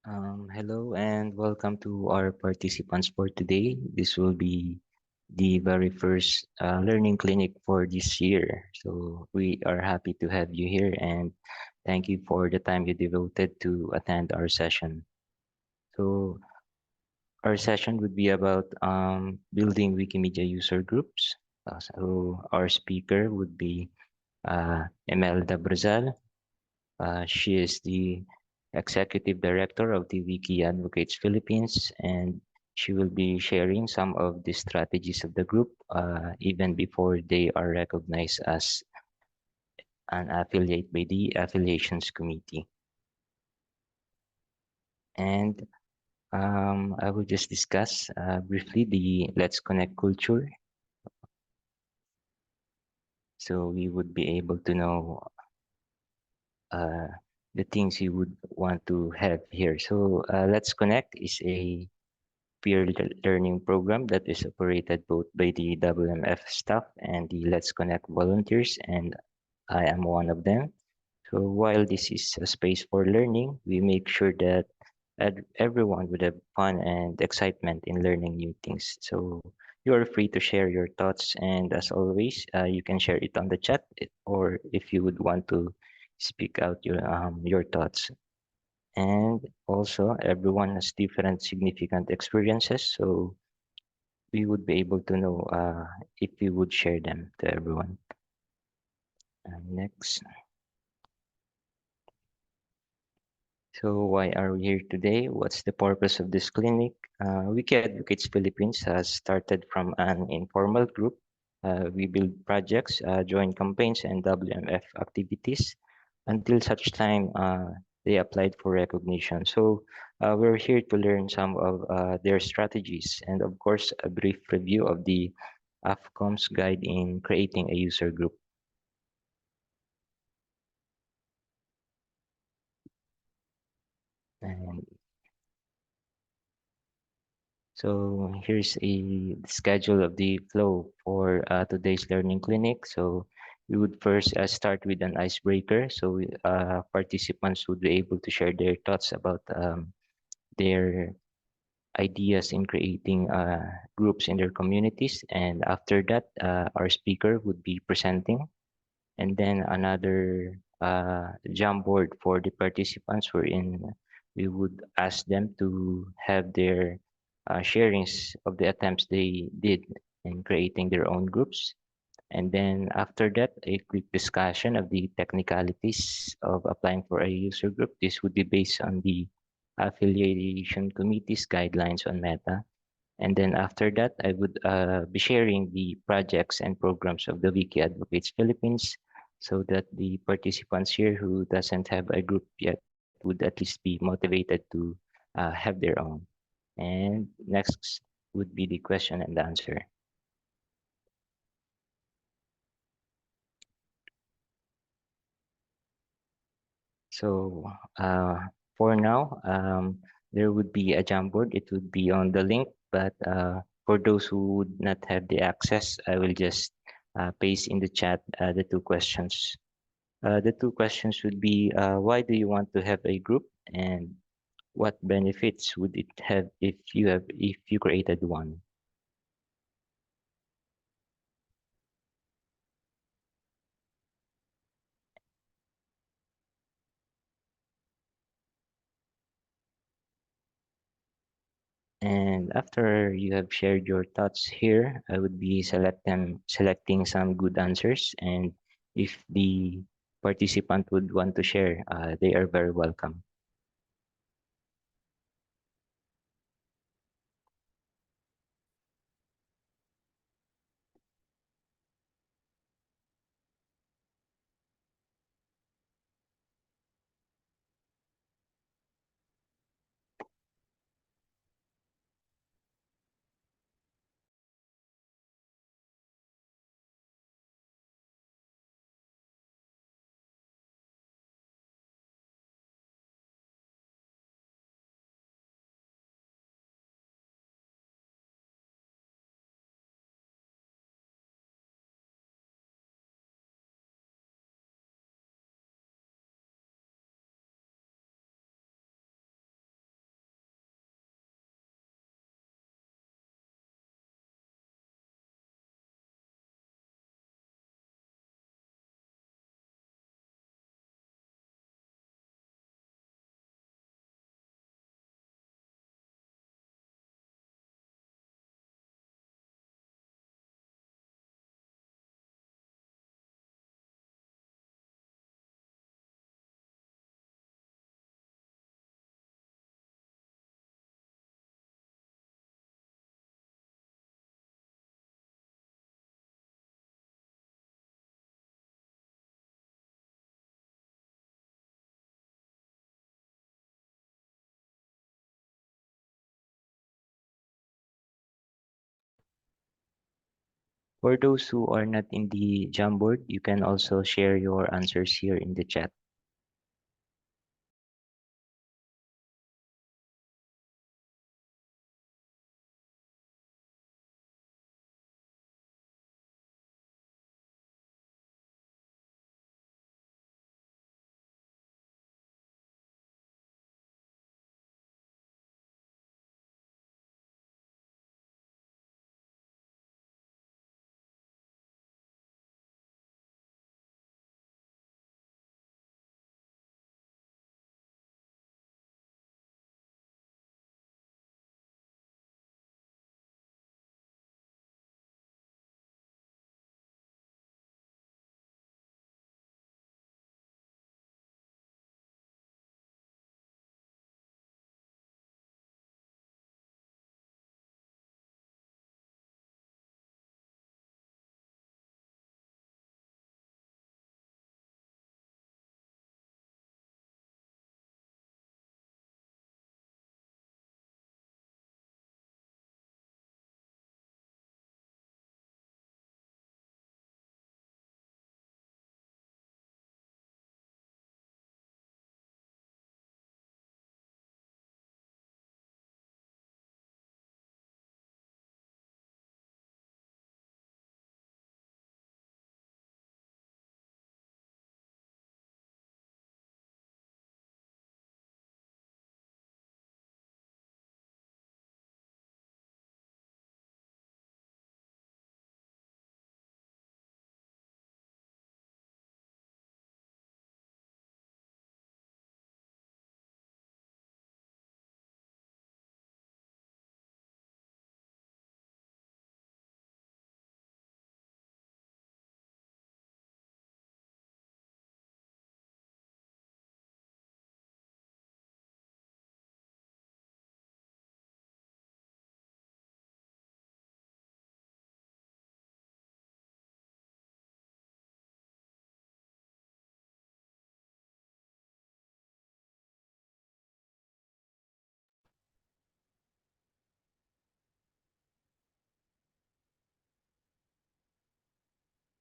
Hello and welcome to our participants for today. This will be the very first learning clinic for this year. So we are happy to have you here and thank you for the time you devoted to attend our session. So our session would be about building Wikimedia user groups. So our speaker would be Imelda Brazal. She is the executive director of the Wiki Advocates Philippines, and she will be sharing some of the strategies of the group even before they are recognized as an affiliate by the affiliations committee. And I will just discuss briefly the Let's Connect culture. So we would be able to know uh, the things you would want to have here. So Let's Connect is a peer learning program that is operated both by the WMF staff and the Let's Connect volunteers, and I am one of them. So while this is a space for learning, we make sure that everyone would have fun and excitement in learning new things. So you are free to share your thoughts, and as always, you can share it on the chat, or if you would want to speak out your thoughts. And also, everyone has different significant experiences, so we would be able to know if we would share them to everyone. Next. So why are we here today? What's the purpose of this clinic? Wiki Advocates Philippines has started from an informal group. We build projects, join campaigns, and WMF activities until such time they applied for recognition. So we're here to learn some of their strategies and, of course, a brief review of the AFCOM's guide in creating a user group. And so here's a schedule of the flow for today's learning clinic. So we would first start with an icebreaker. So participants would be able to share their thoughts about their ideas in creating groups in their communities. And after that, our speaker would be presenting. And then another Jamboard for the participants wherein we would ask them to have their sharings of the attempts they did in creating their own groups. And then after that, a quick discussion of the technicalities of applying for a user group. This would be based on the affiliation committee's guidelines on Meta. And then after that, I would be sharing the projects and programs of the Wiki Advocates Philippines so that the participants here who doesn't have a group yet would at least be motivated to have their own. And next would be the question and answer. So for now, there would be a Jamboard. It would be on the link, but for those who would not have the access, I will just paste in the chat the two questions. The two questions would be why do you want to have a group, and what benefits would it have if you created one? And after you have shared your thoughts here, I would be selecting some good answers. And if the participant would want to share, they are very welcome. For those who are not in the Jamboard, you can also share your answers here in the chat.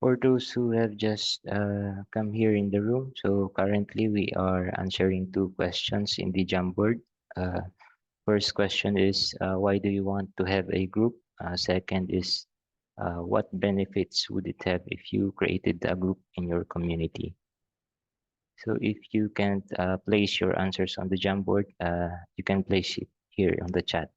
For those who have just come here in the room, so currently we are answering two questions in the Jamboard. Uh, First question is, why do you want to have a group? Second is, what benefits would it have if you created a group in your community? So if you can't place your answers on the Jamboard, you can place it here on the chat.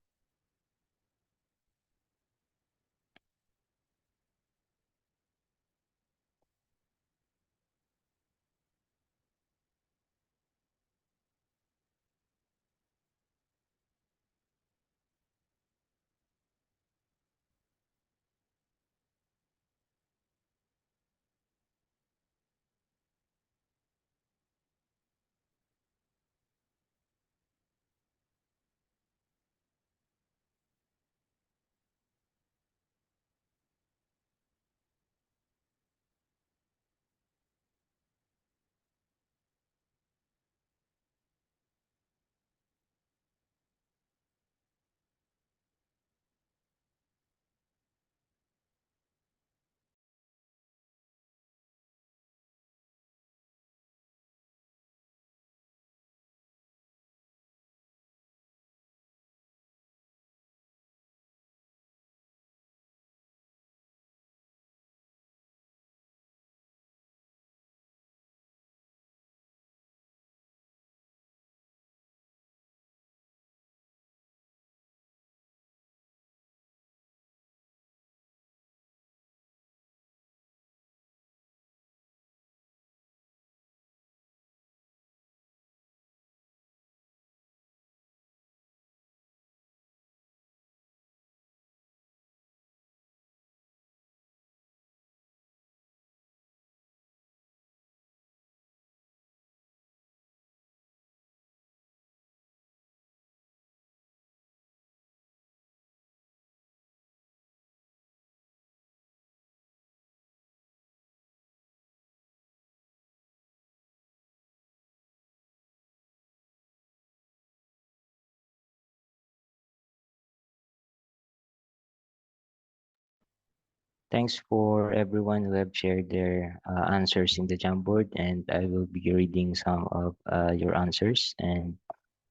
Thanks for everyone who have shared their answers in the Jamboard, and I will be reading some of your answers. And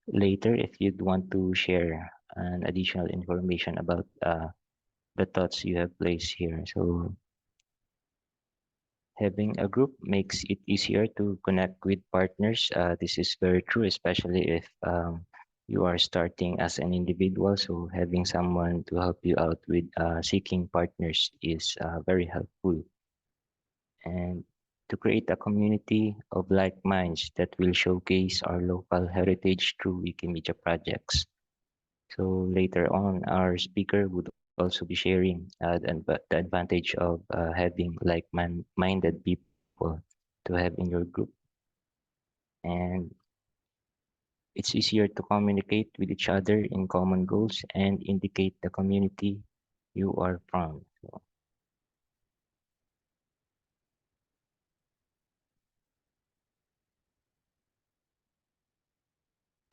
later, if you'd want to share an additional information about the thoughts you have placed here. So having a group makes it easier to connect with partners. This is very true, especially if you are starting as an individual. So having someone to help you out with seeking partners is very helpful. And to create a community of like minds that will showcase our local heritage through Wikimedia projects. So later on, our speaker would also be sharing the advantage of having like-minded people to have in your group. And it's easier to communicate with each other in common goals and indicate the community you are from. So,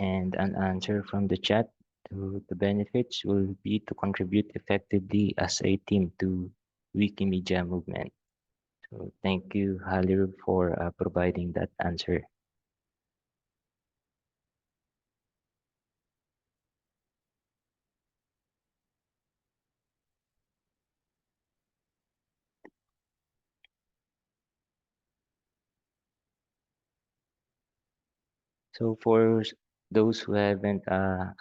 and an answer from the chat to the benefits will be to contribute effectively as a team to Wikimedia movement. So thank you, Haliru, for providing that answer. So for those who haven't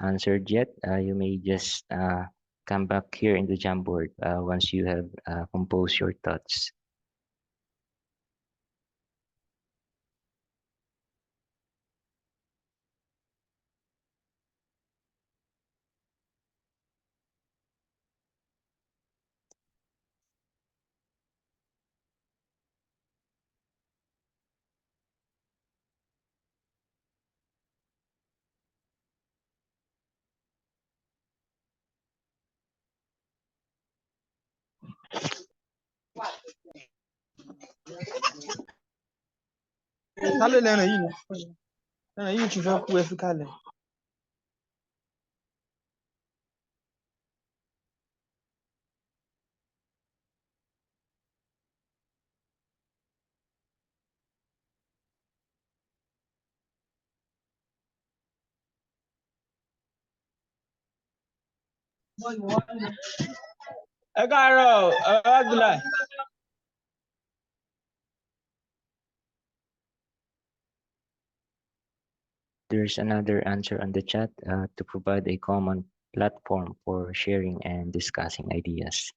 answered yet, you may just come back here in the Jamboard once you have composed your thoughts. There's another answer on the chat to provide a common platform for sharing and discussing ideas.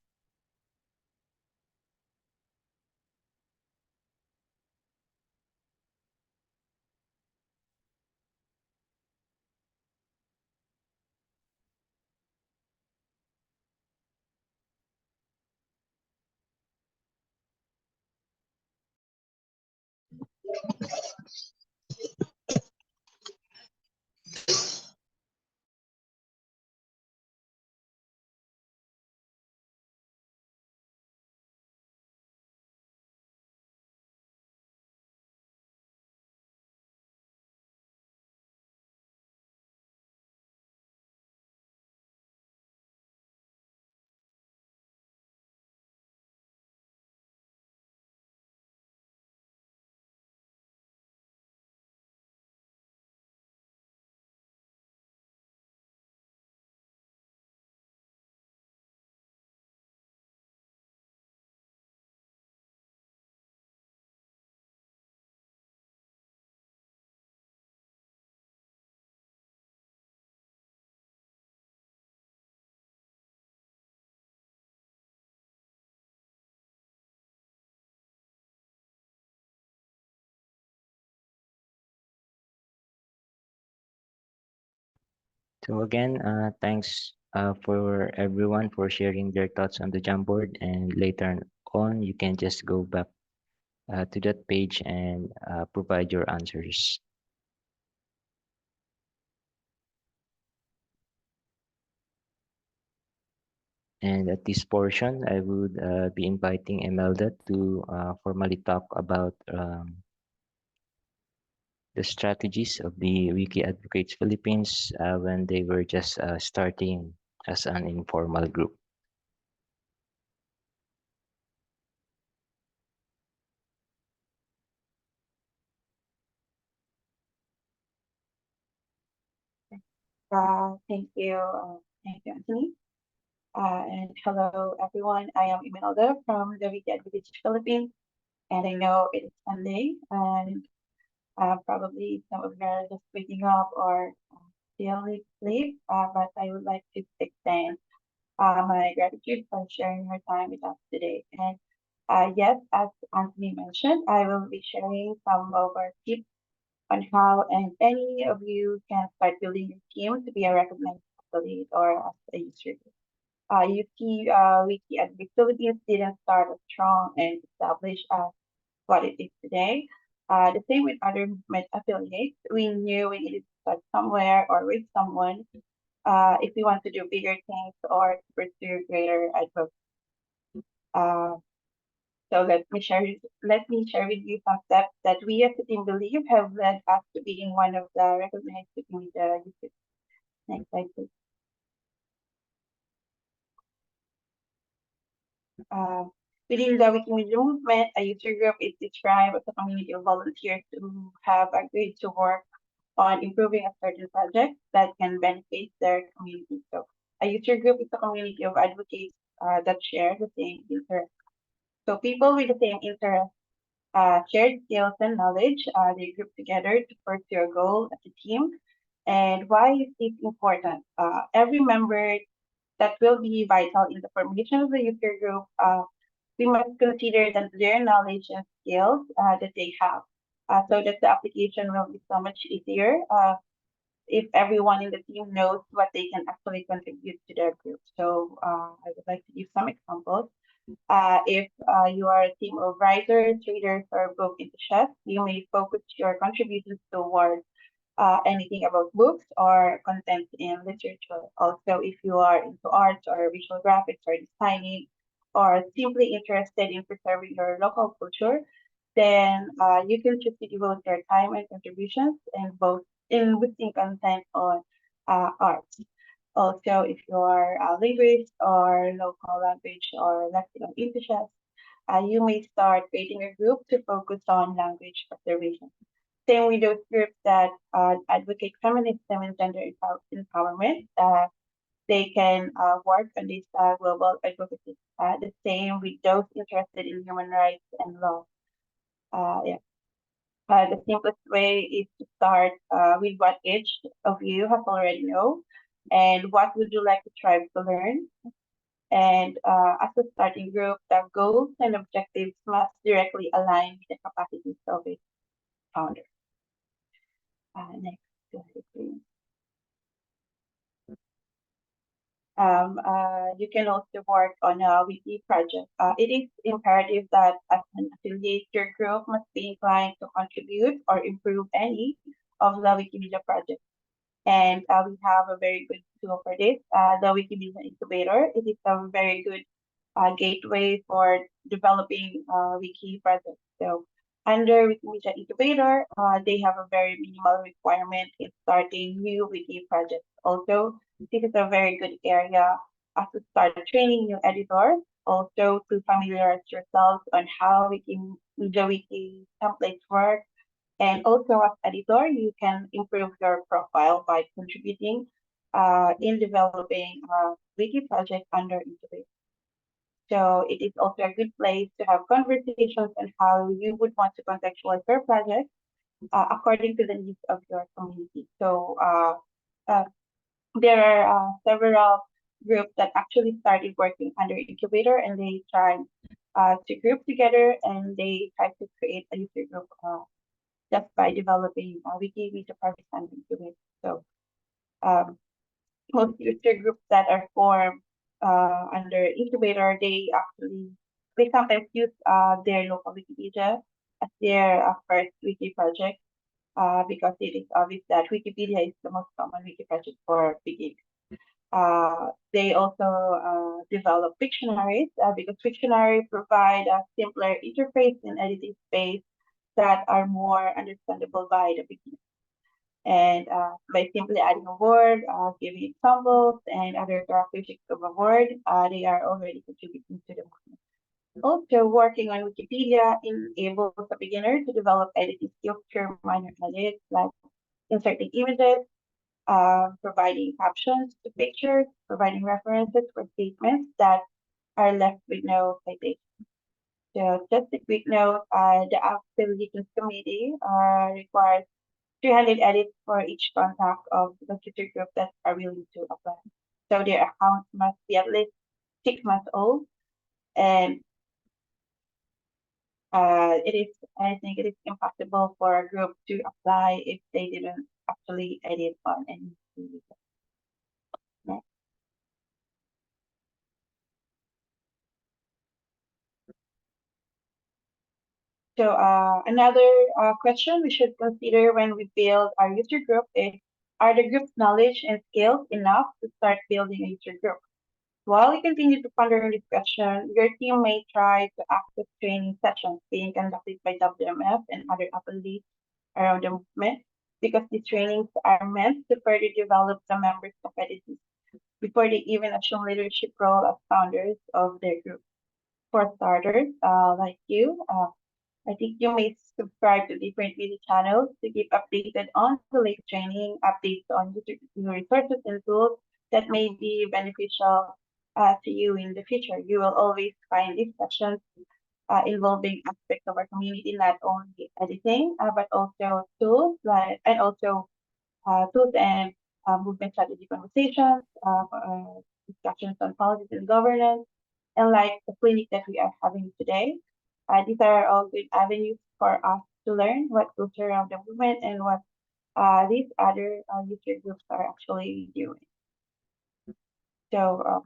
So again, thanks for everyone for sharing their thoughts on the Jamboard, and later on, you can just go back to that page and provide your answers. And at this portion, I would be inviting Imelda to formally talk about the strategies of the Wiki Advocates Philippines when they were just starting as an informal group. Thank you, Anthony. And hello, everyone. I am Imelda from the Wiki Philippines, and I know it is Sunday, and probably some of you are just waking up or still asleep. But I would like to extend my gratitude for sharing your time with us today. And yes, as Anthony mentioned, I will be sharing some of our tips on how and any of you can start building your team to be a recognized affiliate or as a user. You see, Wiki at the Philippines didn't start as strong and established as what it is today. The same with other movement affiliates. We knew we needed to start somewhere or with someone if we want to do bigger things or to pursue greater advocacy. Uh, so let me share with you some steps that we as a team believe have led us to being one of the recognized Wikimedia users. Next slide, please. Uh, Within the Wikimedia movement, a user group is described as a community of volunteers who have agreed to work on improving a certain project that can benefit their community. So, a user group is a community of advocates that share the same interests. So, people with the same interests, shared skills, and knowledge, they group together to pursue a goal as a team. And why is this important? Every member that will be vital in the formation of the user group. We must consider that their knowledge and skills that they have, so that the application will be so much easier if everyone in the team knows what they can actually contribute to their group. So I would like to give some examples. If you are a team of writers, readers, or book enthusiasts, you may focus your contributions toward anything about books or content in literature. Also, if you are into arts or visual graphics or designing, or simply interested in preserving your local culture, then you can choose to devote your time and contributions in both in boosting content on arts. Also, if you are a linguist or local language or lexical enthusiast, you may start creating a group to focus on language preservation. Same with those groups that advocate feminism and gender empowerment. They can work on this global advocacy. The same with those interested in human rights and law. Yeah. The simplest way is to start with what each of you have already know, and what would you like to try to learn. And as a starting group, the goals and objectives must directly align with the capacities of its founder. Next slide, please. You can also work on a wiki project. It is imperative that as an affiliate, your group must be inclined to contribute or improve any of the Wikimedia project. And we have a very good tool for this, the Wikimedia Incubator. It is a very good gateway for developing wiki projects. So under Wikimedia Incubator, they have a very minimal requirement in starting new wiki projects. Also, this is a very good area to start training new editors, also to familiarize yourselves on how Wikimedia Wiki templates work. And also as editor, you can improve your profile by contributing in developing a wiki project under Incubator. So it is also a good place to have conversations on how you would want to contextualize your project according to the needs of your community. So uh, there are several groups that actually started working under Incubator, and they tried to group together, and they tried to create a user group just by developing Wikimedia projects under Incubator. So um, most user groups that are formed under Incubator, they sometimes use their local Wikipedia as their first wiki project because it is obvious that Wikipedia is the most common wiki project for beginners. They also develop dictionaries because dictionaries provide a simpler interface and editing space that are more understandable by the beginner. And by simply adding a word, giving examples, and other characteristics of a word, they are already contributing to the movement. Also, working on Wikipedia enables a beginner to develop editing skills through minor edits like inserting images, providing captions to pictures, providing references for statements that are left with no citation. So just a quick note, the Affiliations Committee requires 300 edits for each contact of the tutor group that are willing to apply. So their accounts must be at least 6 months old, and I think it is impossible for a group to apply if they didn't actually edit on any. Next. So another question we should consider when we build our user group is, are the group's knowledge and skills enough to start building a user group? While you continue to ponder this question, your team may try to access training sessions being conducted by WMF and other affiliates around the movement, because these trainings are meant to further develop the members' competencies before they even assume leadership role as founders of their group. For starters, like you, I think you may subscribe to different media channels to keep updated on the latest training, updates on user resources and tools that may be beneficial to you in the future. You will always find these sessions involving aspects of our community, not only editing, but also tools tools and movement strategy conversations, discussions on policies and governance, and like the clinic that we are having today. These are all good avenues for us to learn what goes around the movement and what these other user groups are actually doing. So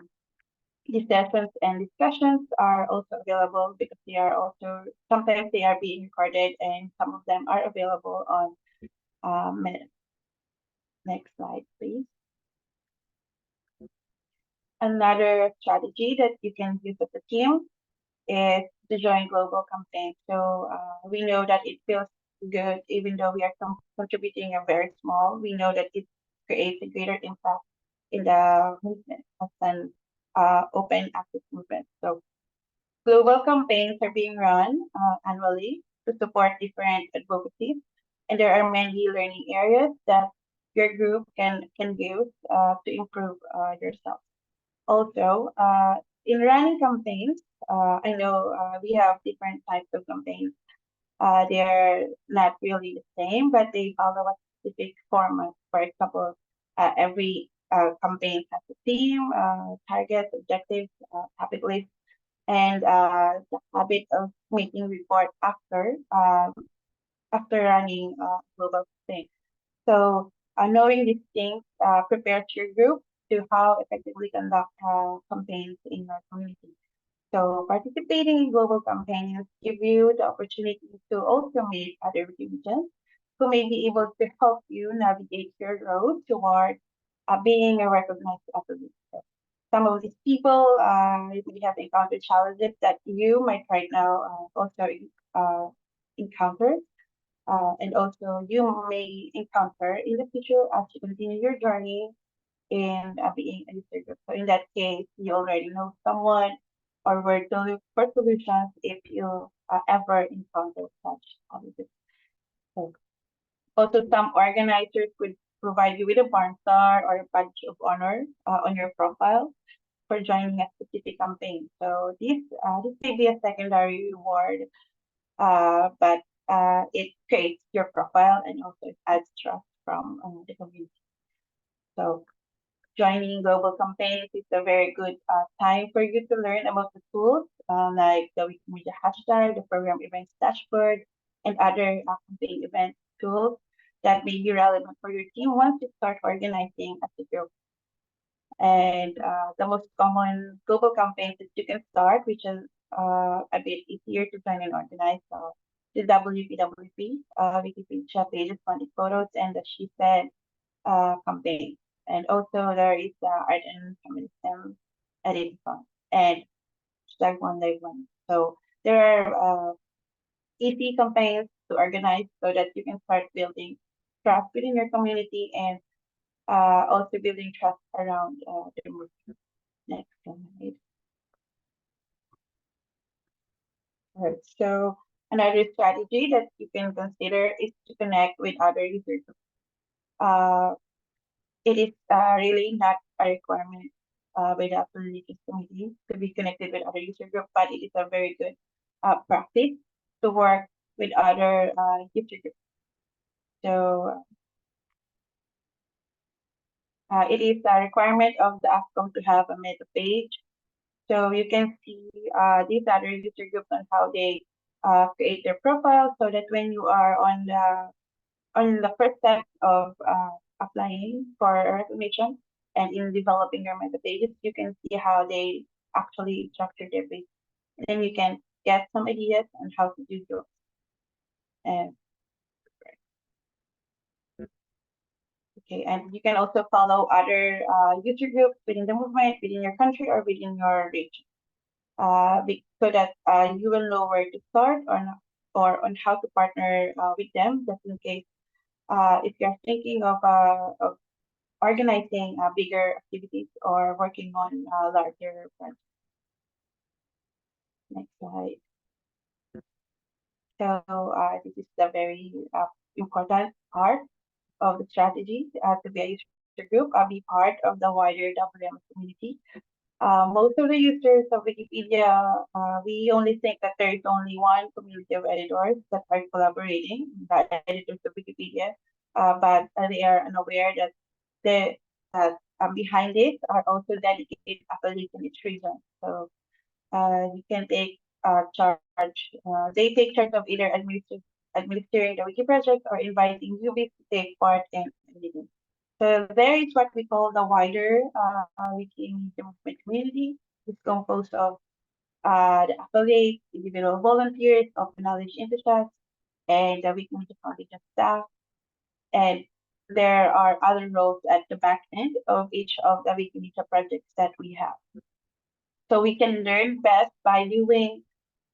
these sessions and discussions are also available because they are also sometimes they are being recorded and some of them are available on minutes. Next slide, please. Another strategy that you can use as a team is to join global campaigns. So we know that it feels good, even though we are contributing a very small. We know that it creates a greater impact in the movement as an open access movement. So global campaigns are being run annually to support different advocacies, and there are many learning areas that your group can use to improve yourself. Also, in running campaigns, I know we have different types of campaigns. They're not really the same, but they follow a specific format. For example, every campaign has a theme, targets, objectives, topic list, and the habit of making report after running global campaign. So knowing these things prepares your group to how effectively conduct campaigns in your community. So participating in global campaigns give you the opportunity to also meet other regions who may be able to help you navigate your road toward being a recognized athlete. So some of these people may have encountered challenges that you might right now also uh, encounter, and also you may encounter in the future as you continue your journey in being a user group. So in that case, you already know someone or where to look for solutions if you ever encounter such challenges. So also, some organizers would provide you with a barn star or a badge of honor on your profile for joining a specific campaign. So this may be a secondary reward, but it creates your profile and also it adds trust from the community. So joining global campaigns is a very good time for you to learn about the tools like the Wikimedia hashtag, the program events dashboard, and other campaign event tools that may be relevant for your team once you start organizing as a group. And the most common global campaigns that you can start, which is a bit easier to plan and organize. So the WPWP, Wikipedia pages, funded photos, and the She Said campaign. And also there is the art and feminism edit-a-thons and hashtag one live one. So there are easy campaigns to organize so that you can start building trust within your community and also building trust around the movement. Next slide. Alright, so another strategy that you can consider is to connect with other users. Uh, it is really not a requirement by the Affiliates Committee to be connected with other user group, but it is a very good practice to work with other user groups. So it is a requirement of the AFCOM to have a meta page. So you can see these other user groups on how they create their profile, so that when you are on the first step of applying for a recognition and in developing your meta pages, you can see how they actually structure their page. And then you can get some ideas on how to do those. And okay, and you can also follow other user groups within the movement, within your country, or within your region, so that you will know where to start or on how to partner with them, just in case if you're thinking of organizing bigger activities or working on larger projects. Next slide. So this is the very important part of the strategy to be a user group, be part of the wider WM community. Most of the users of Wikipedia, we only think that there is only one community of editors that are collaborating, the editors of Wikipedia, but they are unaware that the behind it are also dedicated affiliates in each region. So you can take charge. They take charge of either administering the Wiki project or inviting newbies to take part in editing. So there is what we call the wider Wikimedia movement community. It's composed of the affiliates, individual volunteers, open knowledge enthusiasts, and the Wikimedia Foundation staff. And there are other roles at the back end of each of the Wikimedia projects that we have. So we can learn best by doing,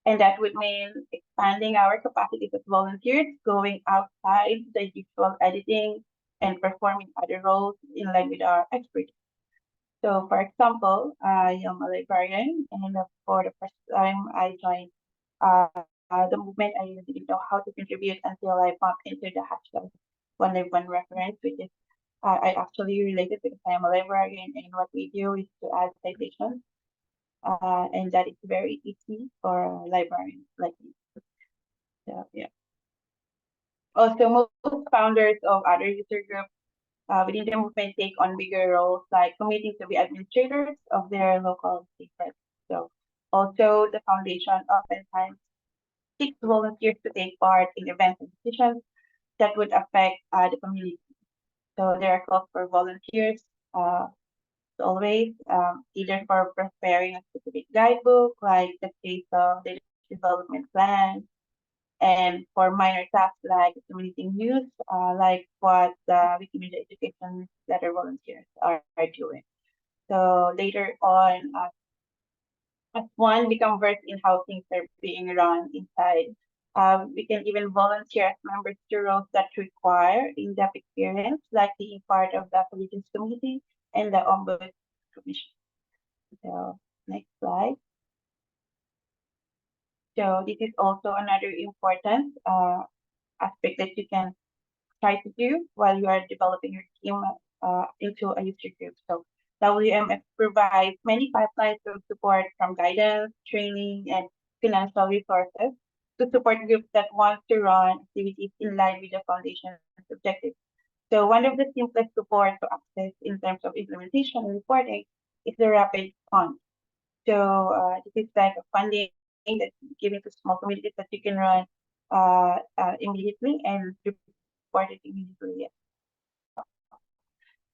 and that would mean expanding our capacities as volunteers, going outside the usual editing and performing other roles in line with our expertise. So, for example, I am a librarian, and for the first time I joined the movement, I didn't know how to contribute until I bumped into the hashtag One Live One reference, which is I actually related because I am a librarian, and what we do is to add citations, and that is very easy for librarians like me. So, yeah. Also, most founders of other user groups within the movement take on bigger roles like committing to be administrators of their local secrets. So also the foundation oftentimes seeks volunteers to take part in events and decisions that would affect the community. So there are calls for volunteers always, either for preparing a specific guidebook, like the case of the development plan, and for minor tasks like disseminating news, like what the Wikimedia education letter volunteers are doing. So later on, as one become versed in how things are being run inside, we can even volunteer as members to roles that require in-depth experience, like being part of the Collegians Committee and the Ombuds Commission. So next slide. So this is also another important aspect that you can try to do while you are developing your team into a user group. So WMF provides many pipelines of support from guidance, training, and financial resources to support groups that want to run activities in line with the foundation's objectives. So one of the simplest support to access in terms of implementation and reporting is the rapid fund. So this is like a funding that's given to small communities that you can run immediately and report it immediately.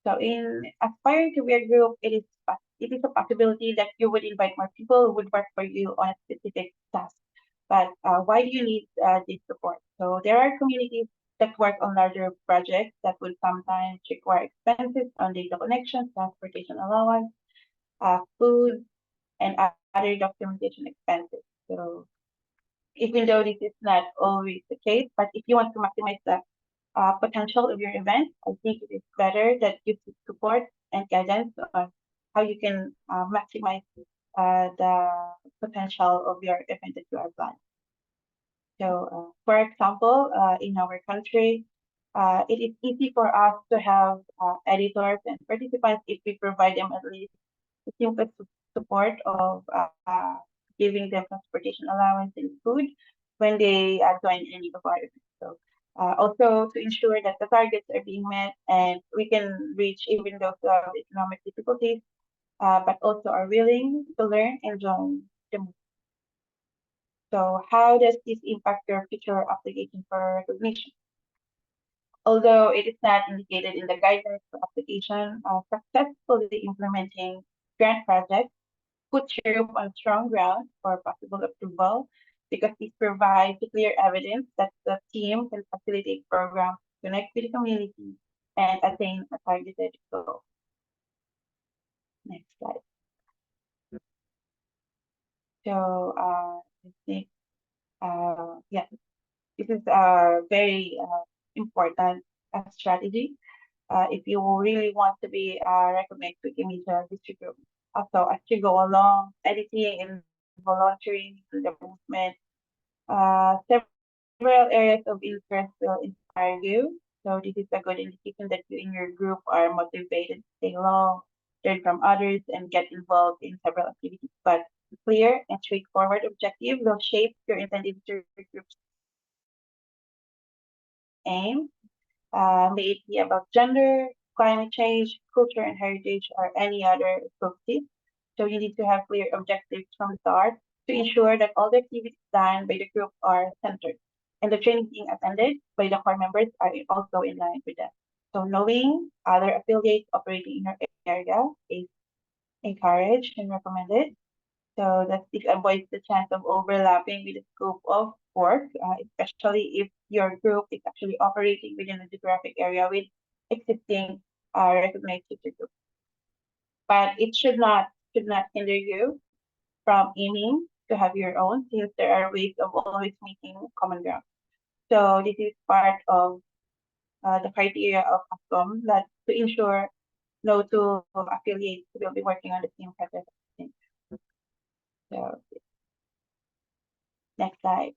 So in aspiring to be a group, it is a possibility that you would invite more people who would work for you on a specific task. But why do you need this support? So there are communities that work on larger projects that will sometimes require expenses on data connections, transportation allowance, food, and other documentation expenses. So even though this is not always the case, but if you want to maximize the potential of your event, I think it is better that you seek support and guidance on how you can maximize the potential of your event that you are planning. So, for example, in our country, It is easy for us to have editors and participants if we provide them at least the simple support of giving them transportation allowance and food when they join any of our events. So also to ensure that the targets are being met and we can reach even those who have economic difficulties, but also are willing to learn and join the movement. So how does this impact your future application for recognition? Although it is not indicated in the guidance for application, successfully implementing grant projects puts Europe on strong ground for possible approval because this provides clear evidence that the team can facilitate programs, connect with the community, and attain a targeted goal. Next slide. So I think, yeah, this is a very important strategy if you really want to be recognized Wikimedia distributor. Also, as you go along, editing and volunteering in the movement, several areas of interest will inspire you. So this is a good indication that you and your group are motivated to stay along, learn from others, and get involved in several activities. But clear and straightforward objective will shape your intended group's aim. May it be about gender, climate change, culture and heritage, or any other focuses. So you need to have clear objectives from the start to ensure that all the activities done by the group are centered and the training being attended by the core members are also in line with that. So knowing other affiliates operating in your area is encouraged and recommended. So that this avoids the chance of overlapping with the scope of work, especially if your group is actually operating within a geographic area with existing recognized user group. But it should not hinder you from aiming to have your own, since there are ways of always making common ground. So this is part of the criteria of ASCOM that to ensure no two affiliates will be working on the same project. So next slide.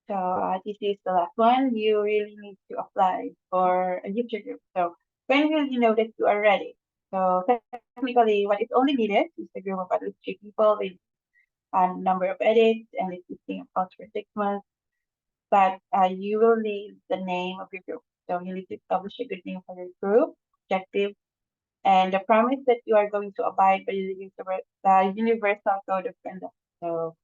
So this is the last one. You really need to apply for a user group. So when will you know that you are ready? So technically, what is only needed is a group of at least 3 people with a number of edits and existing accounts for 6 months. But you will need the name of your group. So you need to establish a good name for your group, objective, and the promise that you are going to abide by the universal code of conduct. So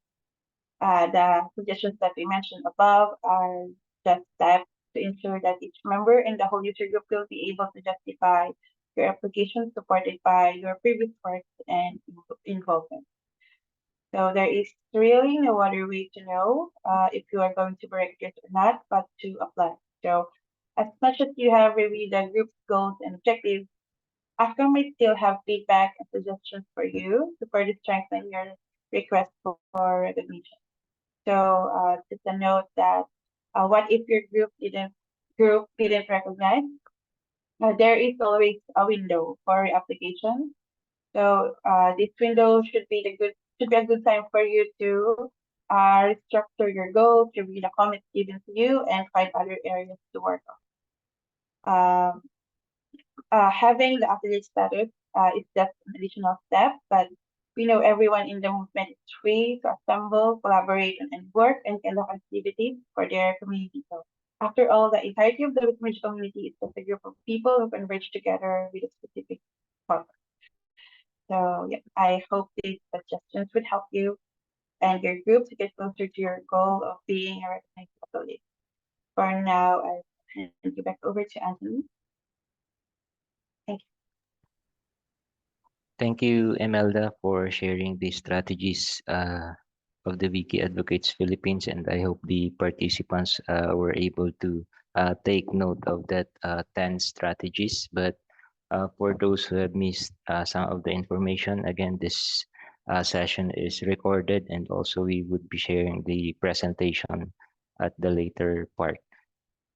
the suggestions that we mentioned above are just steps to ensure that each member in the whole user group will be able to justify your application supported by your previous work and involvement. So there is really no other way to know if you are going to break this or not, but to apply. So as much as you have reviewed the group's goals and objectives, AFCA might still have feedback and suggestions for you to further strengthen your request for recognition. So just a note that what if your group didn't recognize? There is always a window for application. So this window should be a good time for you to restructure your goals, review the comments given to you, and find other areas to work on. Having the affiliate status is just an additional step, but we know everyone in the movement is free to assemble, collaborate, and work and conduct activities for their community. So after all, the entirety of the Wikimedia community is just a group of people who converge together with a specific purpose. So yeah, I hope these suggestions would help you and your group to get closer to your goal of being a recognized affiliate. For now, I'll hand you back over to Anthony. Thank you. Thank you, Imelda, for sharing the strategies of the Wiki Advocates Philippines, and I hope the participants were able to take note of that 10 strategies. But for those who have missed some of the information, again, this session is recorded, and also we would be sharing the presentation at the later part.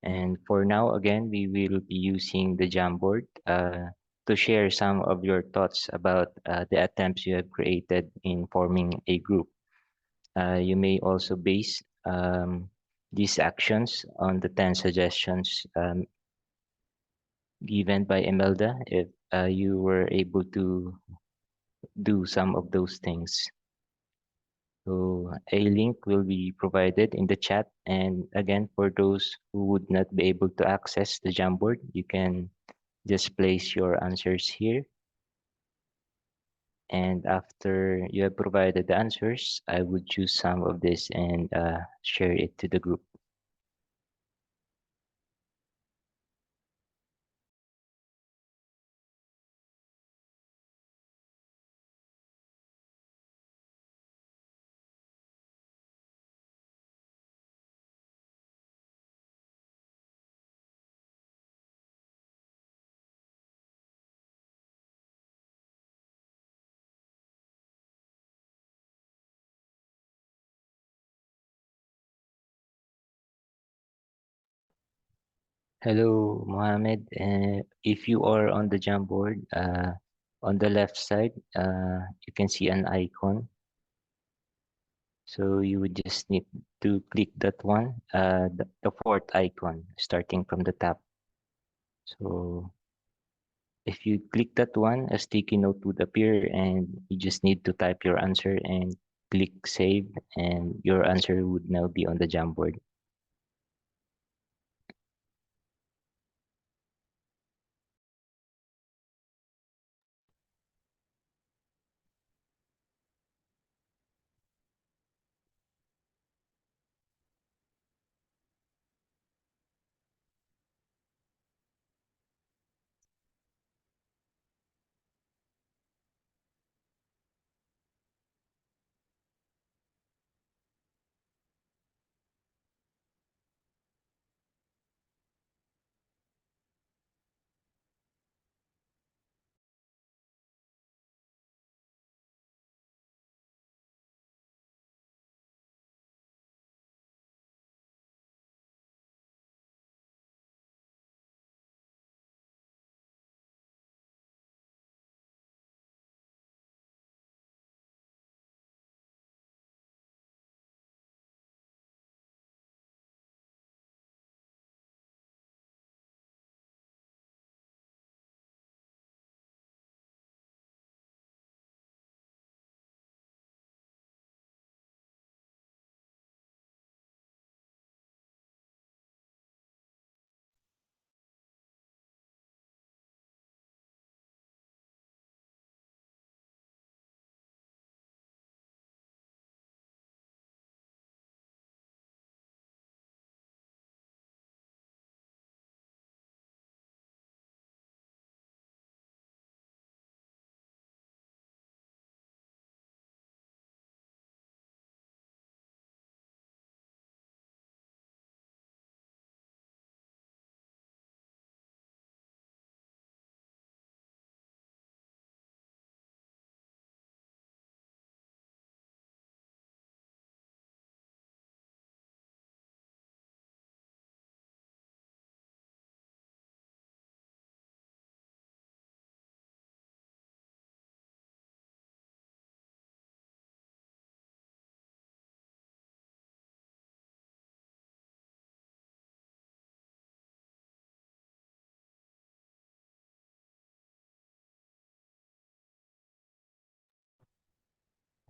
And for now, again, we will be using the Jamboard to share some of your thoughts about the attempts you have created in forming a group. You may also base these actions on the 10 suggestions given by Imelda if you were able to do some of those things. So a link will be provided in the chat. And again, for those who would not be able to access the Jamboard, you can just place your answers here. And after you have provided the answers, I would choose some of this and share it to the group. Hello, Mohammed. If you are on the Jamboard, on the left side, you can see an icon. So you would just need to click that one, the fourth icon, starting from the top. So if you click that one, a sticky note would appear and you just need to type your answer and click save, and your answer would now be on the Jamboard.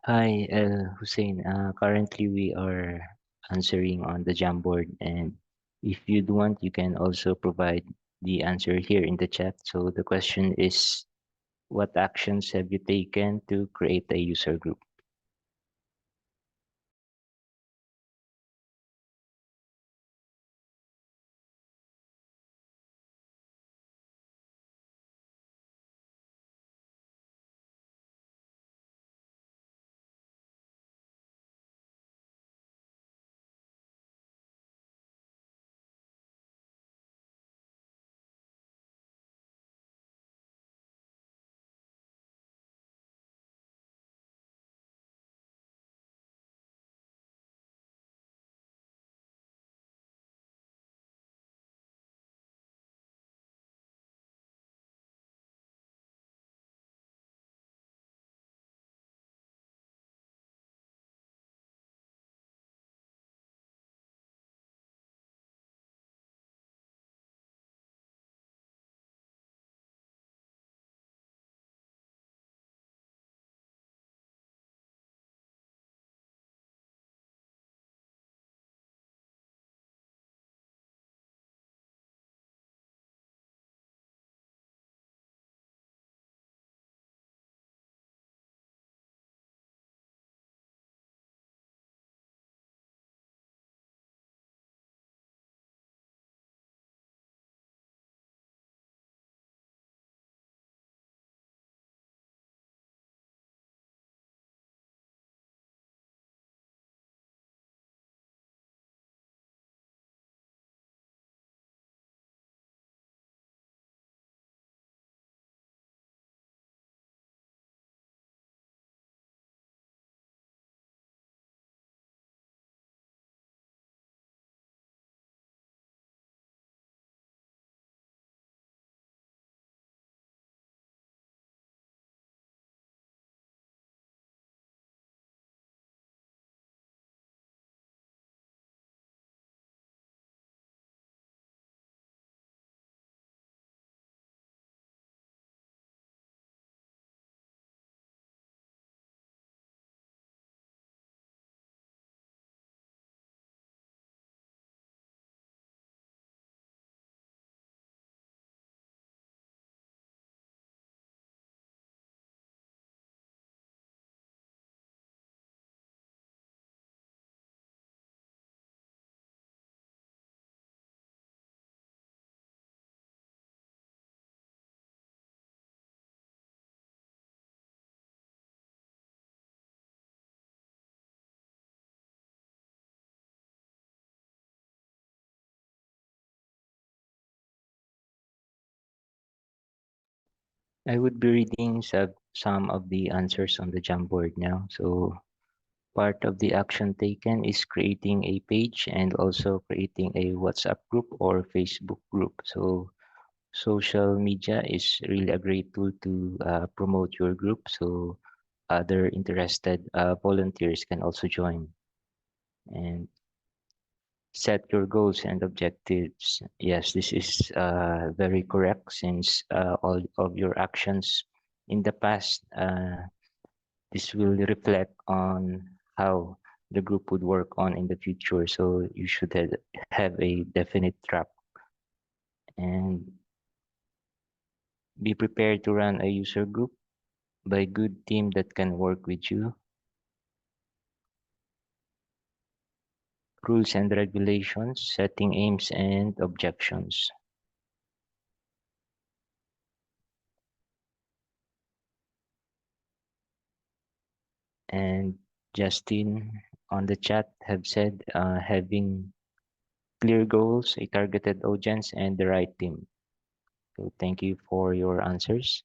Hi, Hussein. Currently, we are answering on the Jamboard, and if you'd want, you can also provide the answer here in the chat. So the question is, what actions have you taken to create a user group? I would be reading some of the answers on the Jamboard now. So part of the action taken is creating a page and also creating a WhatsApp group or Facebook group. So social media is really a great tool to promote your group. So other interested volunteers can also join. And set your goals and objectives. Yes, this is very correct since all of your actions in the past, this will reflect on how the group would work on in the future. So you should have a definite track and be prepared to run a user group by a good team that can work with you. Rules and regulations, setting aims and objections. And Justin on the chat have said having clear goals, a targeted audience, and the right team. So thank you for your answers.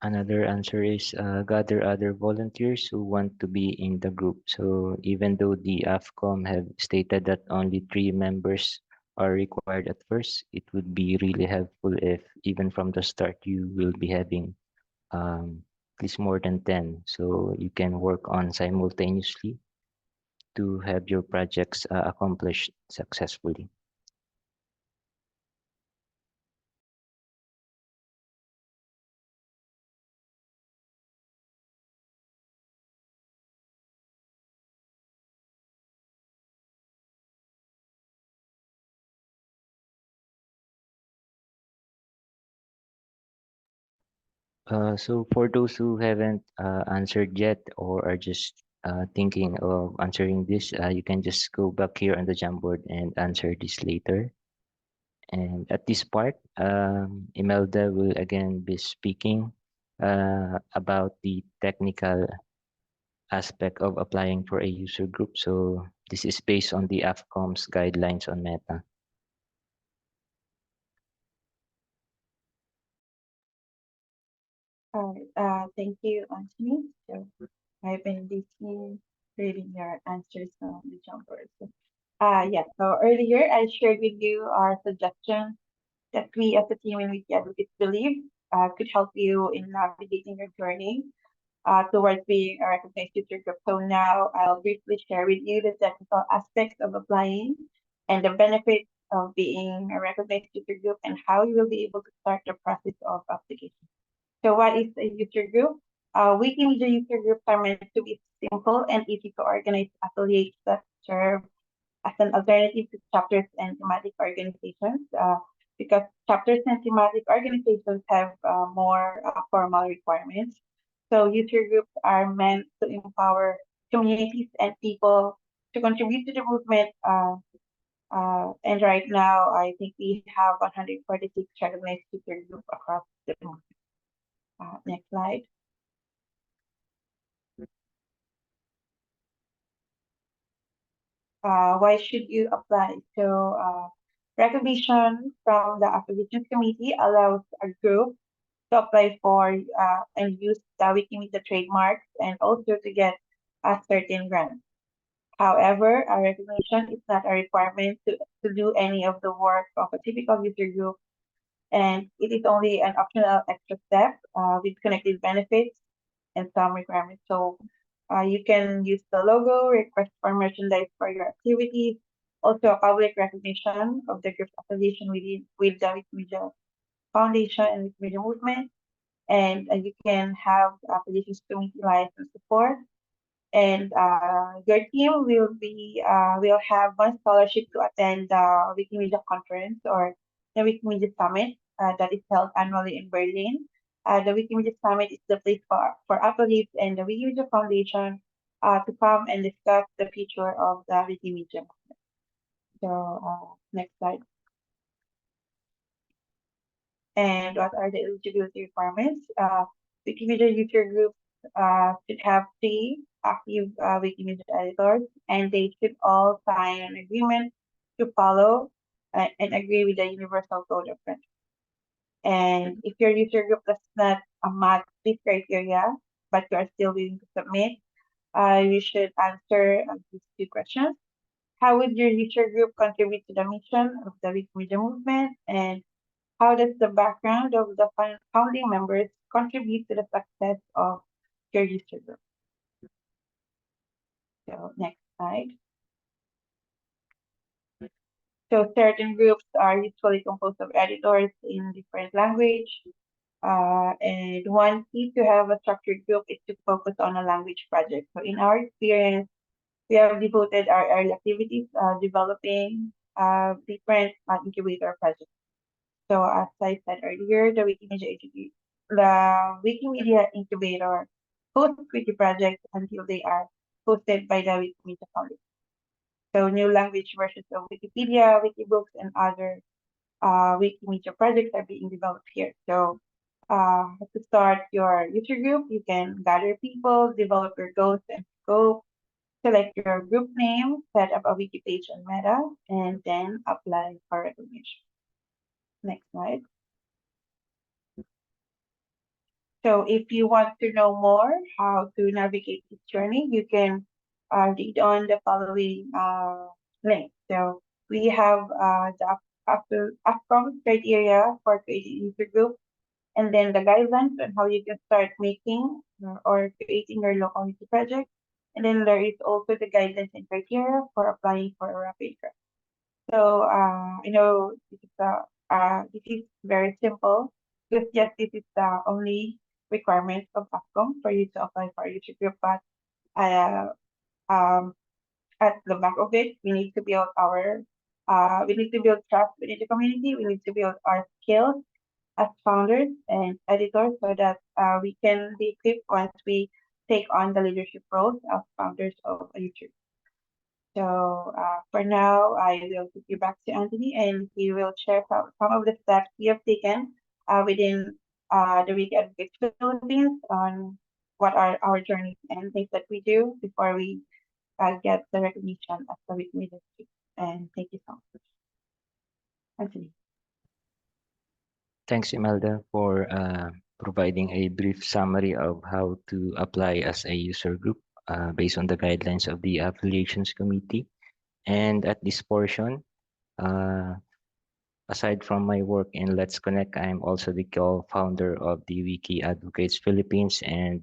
Another answer is gather other volunteers who want to be in the group. So even though the AFCOM have stated that only 3 members are required at first, it would be really helpful if even from the start you will be having at least more than 10. So you can work on simultaneously to have your projects accomplished successfully. So for those who haven't answered yet or are just thinking of answering this, you can just go back here on the Jamboard and answer this later. And at this part, Imelda will again be speaking about the technical aspect of applying for a user group. So this is based on the AFCOM's guidelines on Meta. All right. Thank you, Anthony. So I've been listening, reading your answers on the jumpers. So, yeah. So earlier I shared with you our suggestions that we as a team in Wiki Advocates believe could help you in navigating your journey towards being a recognized user group. So now I'll briefly share with you the technical aspects of applying and the benefits of being a recognized user group and how you will be able to start the process of application. So what is a user group? Wikimedia user groups are meant to be simple and easy to organize affiliates that serve as an alternative to chapters and thematic organizations, because chapters and thematic organizations have more formal requirements. So user groups are meant to empower communities and people to contribute to the movement. And right now, I think we have 146 recognized user groups across the movement. Next slide. Why should you apply? So, recognition from the applications committee allows a group to apply for and use the Wikimedia trademarks and also to get a certain grant. However, a recognition is not a requirement to do any of the work of a typical user group, and it is only an optional extra step with connected benefits and some requirements. So you can use the logo, request for merchandise for your activities, also a public recognition of the group's affiliation with the Wikimedia Foundation and Wikimedia Movement, and you can have applications committee license support. And your team will have one scholarship to attend the Wikimedia conference or the Wikimedia Summit that is held annually in Berlin. The Wikimedia Summit is the place for athletes and the Wikimedia Foundation to come and discuss the future of the Wikimedia. So next slide. And what are the eligibility requirements? Wikimedia user groups should have three active Wikimedia editors, and they should all sign an agreement to follow and agree with the universal code of conduct. And if your user group does not match this criteria, but you are still willing to submit, you should answer these two questions. How would your user group contribute to the mission of the Wikimedia movement? And how does the background of the founding members contribute to the success of your user group? So next slide. So certain groups are usually composed of editors in different language. And one key to have a structured group is to focus on a language project. So in our experience, we have devoted our early activities developing different incubator projects. So as I said earlier, the Wikimedia Incubator hosts Wiki projects until they are hosted by the Wikimedia Foundation. So new language versions of Wikipedia, Wikibooks, and other Wikimedia projects are being developed here. So to start your user group, you can gather people, develop your goals and scope, select your group name, set up a wiki page on Meta, and then apply for recognition. Next slide. So if you want to know more how to navigate this journey, you can read on the following link. So we have the upcoming criteria for creating user group, and then the guidelines on how you can start making or creating your local wiki project. And then there is also the guidelines and criteria for applying for a rapid grant. So I know this is very simple because yes, this is the only requirement of AFCOM for you to apply for a user group, but uh, um, at the back of it, we need to build trust within the community. We need to build our skills as founders and editors so that we can be equipped once we take on the leadership roles as founders of a YouTube. So for now, I will give you back to Anthony, and he will share some of the steps we have taken within the Wiki Advocates Philippines on what are our journeys and things that we do before we get the recognition as the Wiki Ministry. And thank you so much, Anthony. Thanks, Imelda, for providing a brief summary of how to apply as a user group based on the guidelines of the Affiliations Committee. And at this portion, uh, aside from my work in Let's Connect, I'm also the co-founder of the Wiki Advocates Philippines, and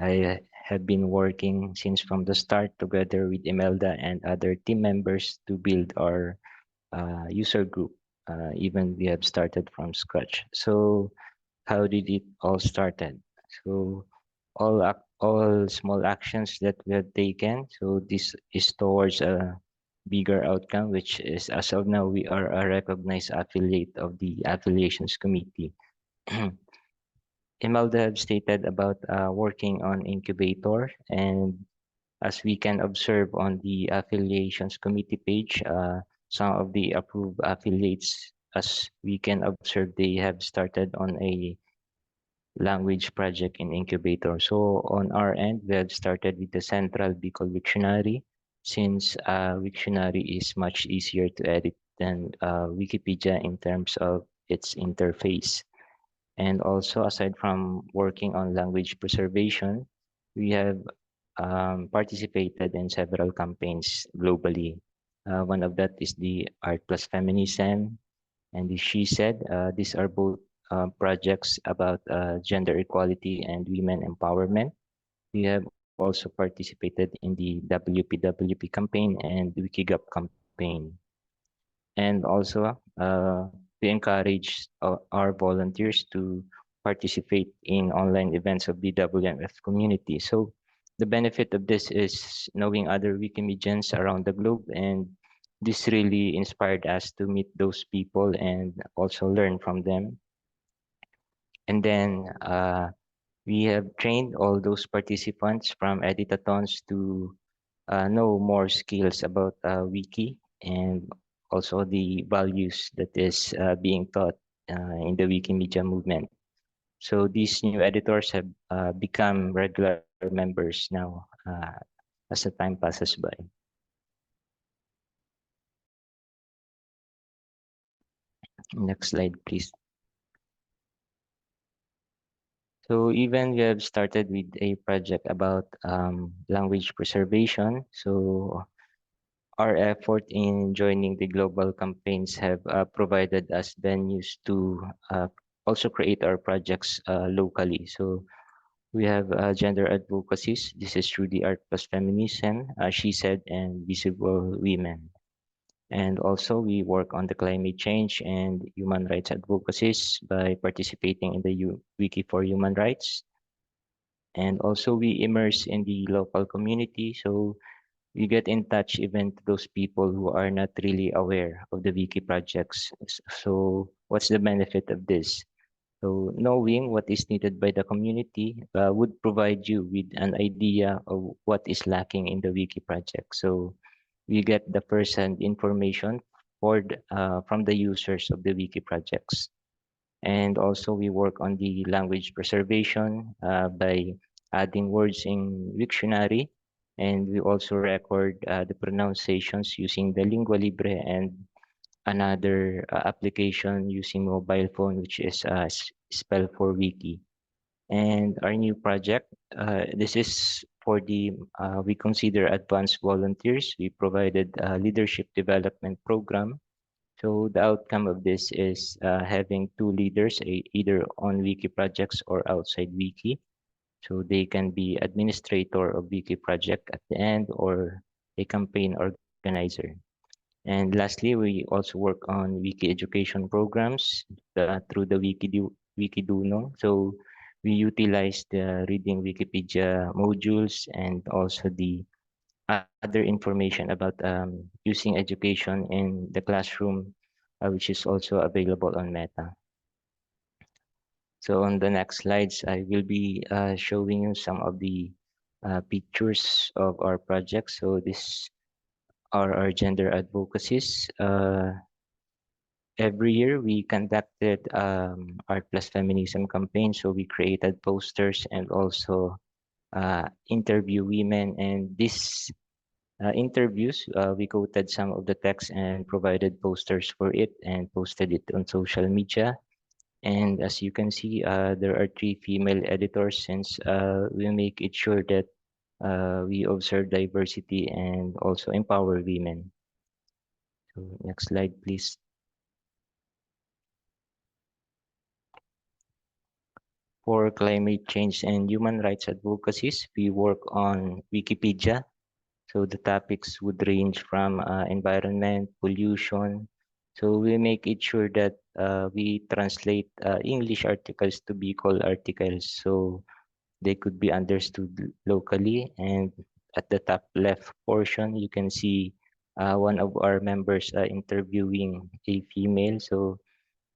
I have been working since from the start together with Imelda and other team members to build our user group. Even we have started from scratch. So how did it all started? So all small actions that we have taken. So this is towards a bigger outcome, which is as of now we are a recognized affiliate of the affiliations committee. Imelda have stated about working on incubator, and as we can observe on the affiliations committee page, some of the approved affiliates, as we can observe, they have started on a language project in incubator. So on our end, we have started with the central Bicol Wiktionary, since Wiktionary is much easier to edit than Wikipedia in terms of its interface. And also, aside from working on language preservation, we have participated in several campaigns globally. One of that is the Art Plus Feminism, and the She Said. These are both projects about gender equality and women empowerment. We have also participated in the WPWP campaign and Wikigap campaign. And also, we encourage our volunteers to participate in online events of the WMF community. So the benefit of this is knowing other Wikimedians around the globe, and this really inspired us to meet those people and also learn from them. And then we have trained all those participants from edit-a-thons to know more skills about Wiki and also the values that is being taught in the Wikimedia movement. So these new editors have become regular members now as the time passes by. Next slide, please. So even we have started with a project about language preservation. So our effort in joining the global campaigns have provided us venues to also create our projects locally. So we have gender advocacies. This is through the Art Plus Feminism, She Said, and Visible Women. And also we work on the climate change and human rights advocacies by participating in the Wiki for Human Rights. And also we immerse in the local community. So we get in touch even to those people who are not really aware of the Wiki projects. So what's the benefit of this? So knowing what is needed by the community would provide you with an idea of what is lacking in the Wiki project. So we get the first-hand information from the users of the Wiki projects. And also we work on the language preservation by adding words in Wiktionary. And we also record the pronunciations using the Lingua Libre and another application using mobile phone, which is spell for Wiki. And our new project, this is for the we consider advanced volunteers. We provided a leadership development program. So the outcome of this is having two leaders, either on Wiki projects or outside Wiki. So they can be administrator of Wiki project at the end or a campaign organizer. And lastly, we also work on Wiki education programs through the Wikiduno. So we utilize the reading Wikipedia modules and also the other information about using education in the classroom, which is also available on Meta. So on the next slides, I will be showing you some of the pictures of our project. So this are our gender advocacies. Every year we conducted Art Plus Feminism campaign. So we created posters and also interview women. And these interviews, we quoted some of the text and provided posters for it and posted it on social media. And as you can see, there are three female editors since we make it sure that we observe diversity and also empower women. So next slide, please. For climate change and human rights advocacies, we work on Wikipedia. So the topics would range from environment, pollution. So we make it sure that we translate English articles to be called articles so they could be understood locally. And at the top left portion, you can see one of our members interviewing a female. So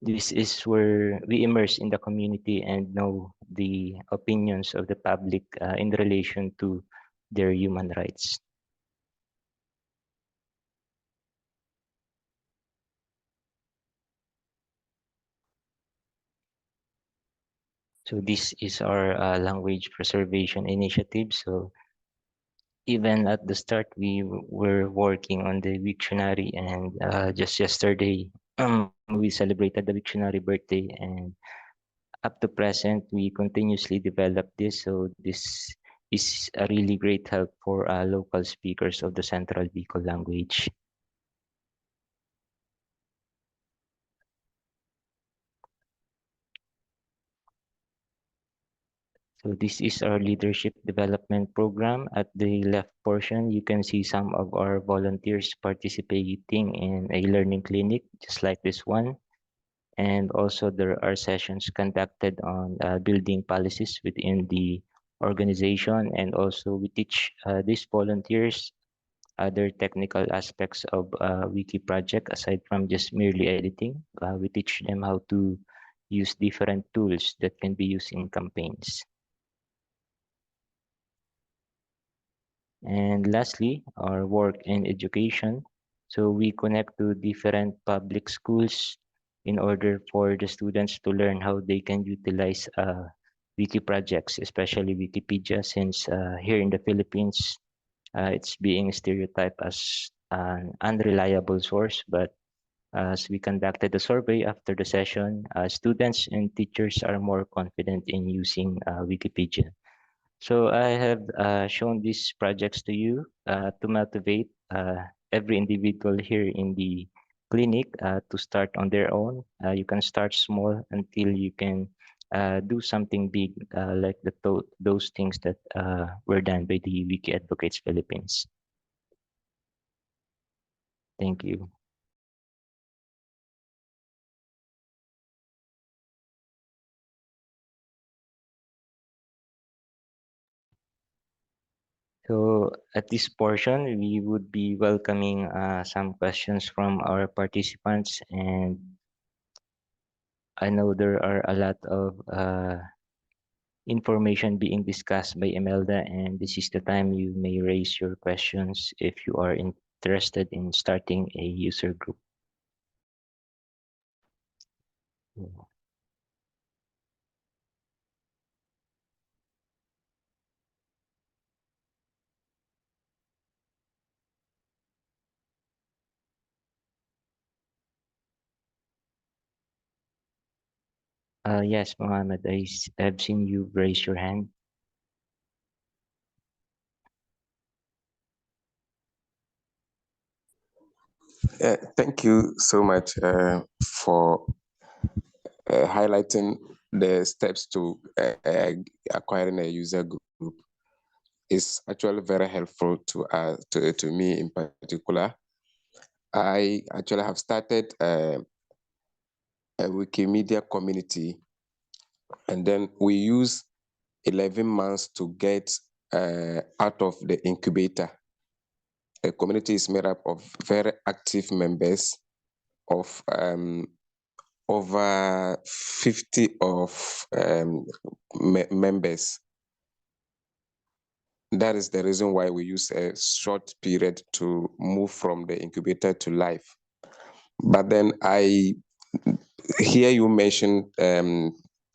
this is where we immerse in the community and know the opinions of the public in relation to their human rights. So this is our language preservation initiative. So even at the start, we were working on the Wiktionary, and just yesterday, we celebrated the Wiktionary birthday, and up to present, we continuously develop this. So this is a really great help for local speakers of the Central Bicol language. So this is our leadership development program. At the left portion, you can see some of our volunteers participating in a learning clinic, just like this one. And also there are sessions conducted on building policies within the organization, and also we teach these volunteers other technical aspects of wiki project aside from just merely editing. We teach them how to use different tools that can be used in campaigns. And lastly, our work in education. So we connect to different public schools in order for the students to learn how they can utilize wiki projects, especially Wikipedia, since here in the Philippines, it's being stereotyped as an unreliable source. But as we conducted a survey after the session, students and teachers are more confident in using Wikipedia. So I have shown these projects to you to motivate every individual here in the clinic to start on their own. You can start small until you can do something big, like those things that were done by the Wiki Advocates Philippines. Thank you. So at this portion, we would be welcoming some questions from our participants, and I know there are a lot of information being discussed by Imelda, and this is the time you may raise your questions if you are interested in starting a user group. Yes, Mohammed, have seen you raise your hand. Thank you so much for highlighting the steps to acquiring a user group. It's actually very helpful to me in particular. I actually have started a Wikimedia community, and then we use 11 months to get out of the incubator. The community is made up of very active members of over 50 of members. That is the reason why we use a short period to move from the incubator to live. But then I hear you mention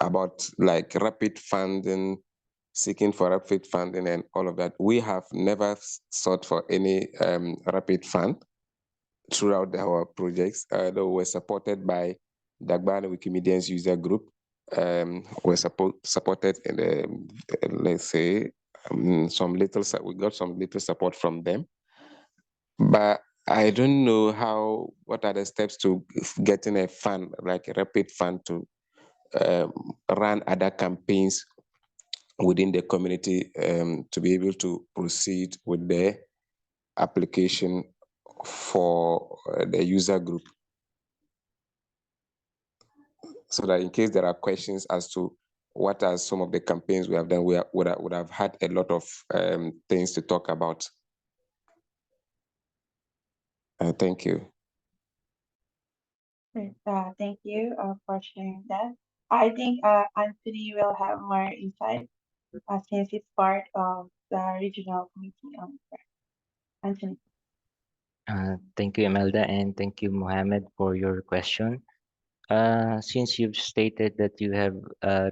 about like rapid funding, seeking for rapid funding and all of that. We have never sought for any rapid fund throughout our projects, though we're supported by Dagbani Wikimedians user group. We're supported in the, let's say, we got some little support from them. But I don't know what are the steps to getting a fund, like a rapid fund to run other campaigns within the community to be able to proceed with the application for the user group. So that in case there are questions as to what are some of the campaigns we have done, we would have had a lot of things to talk about. Thank you. Thank you for sharing that. I think Anthony will have more insight since it's part of the regional committee on Anthony. Thank you, Imelda, and thank you, Mohammed, for your question. Since you've stated that you have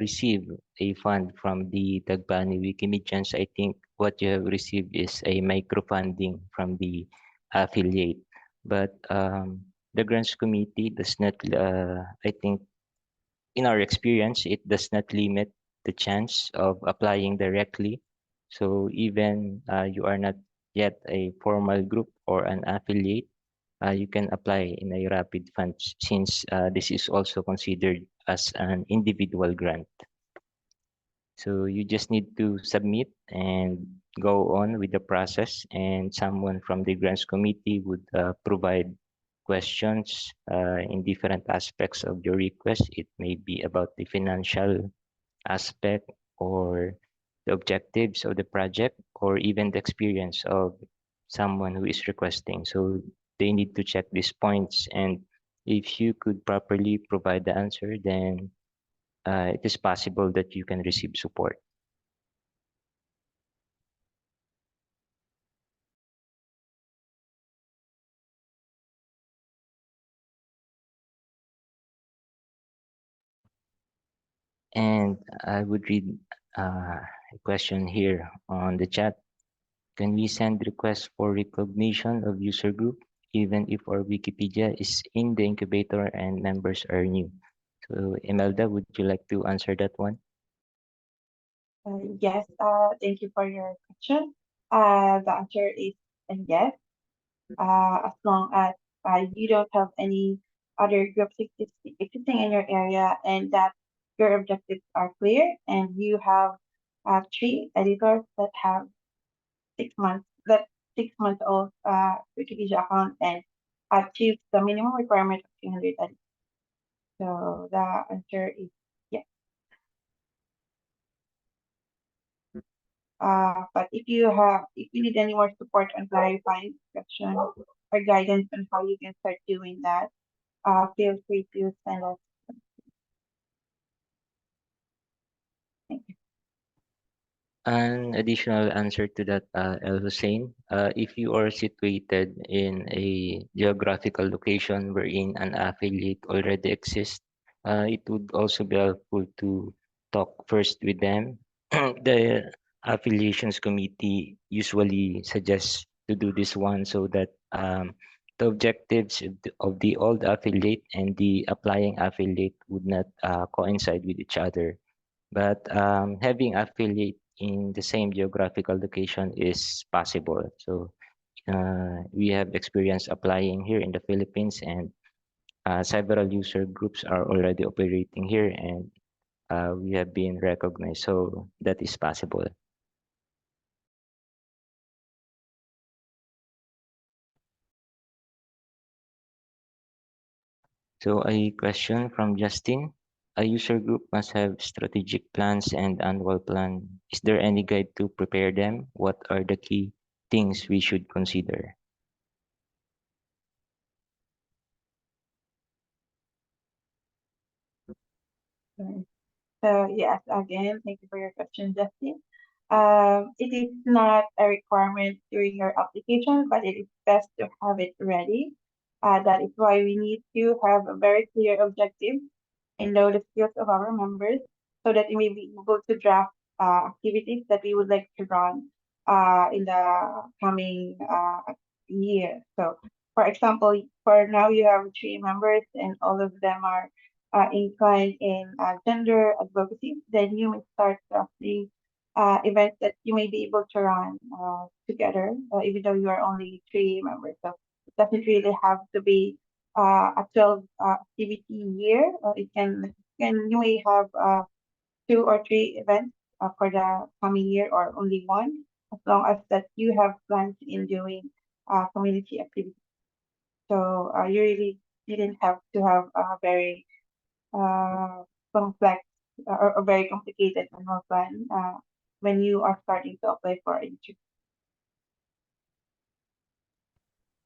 received a fund from the Dagbani Wikimedians, I think what you have received is a microfunding from the affiliate. But the grants committee does not, I think, in our experience, it does not limit the chance of applying directly. So even you are not yet a formal group or an affiliate, you can apply in a rapid fund since this is also considered as an individual grant. So you just need to submit and go on with the process, and someone from the grants committee would provide questions in different aspects of your request. It may be about the financial aspect or the objectives of the project or even the experience of someone who is requesting. So they need to check these points, and if you could properly provide the answer, then it is possible that you can receive support. And I would read a question here on the chat. Can we send requests for recognition of user group even if our Wikipedia is in the incubator and members are new? So Imelda, would you like to answer that one? Yes, thank you for your question. The answer is yes. As long as you don't have any other groups existing in your area and that your objectives are clear and you have three editors that have 6 months, that 6 months old Wikipedia account and achieves the minimum requirement of 300 edits. So the answer is yes. But if you need any more support on clarifying this question or guidance on how you can start doing that, feel free to send us. Thank you. An additional answer to that, El Hussein, if you are situated in a geographical location wherein an affiliate already exists, it would also be helpful to talk first with them. The affiliations committee usually suggests to do this one so that the objectives of the old affiliate and the applying affiliate would not coincide with each other. But having affiliate in the same geographical location is possible. So we have experience applying here in the Philippines, and several user groups are already operating here, and we have been recognized. So that is possible. So a question from Justin. A user group must have strategic plans and annual plan. Is there any guide to prepare them? What are the key things we should consider? Sorry. So yes, again, thank you for your question, Justin. It is not a requirement during your application, but it is best to have it ready. That is why we need to have a very clear objective and know the skills of our members so that we may be able to draft activities that we would like to run in the coming year. So, for example, for now you have three members and all of them are inclined in gender advocacy, then you may start drafting events that you may be able to run together, even though you are only three members. So it doesn't really have to be a 12 activity year. You may have two or three events for the coming year or only one, as long as that you have plans in doing community activities. So you really didn't have to have a very uh, complex or very complicated annual plan when you are starting to apply for a internship.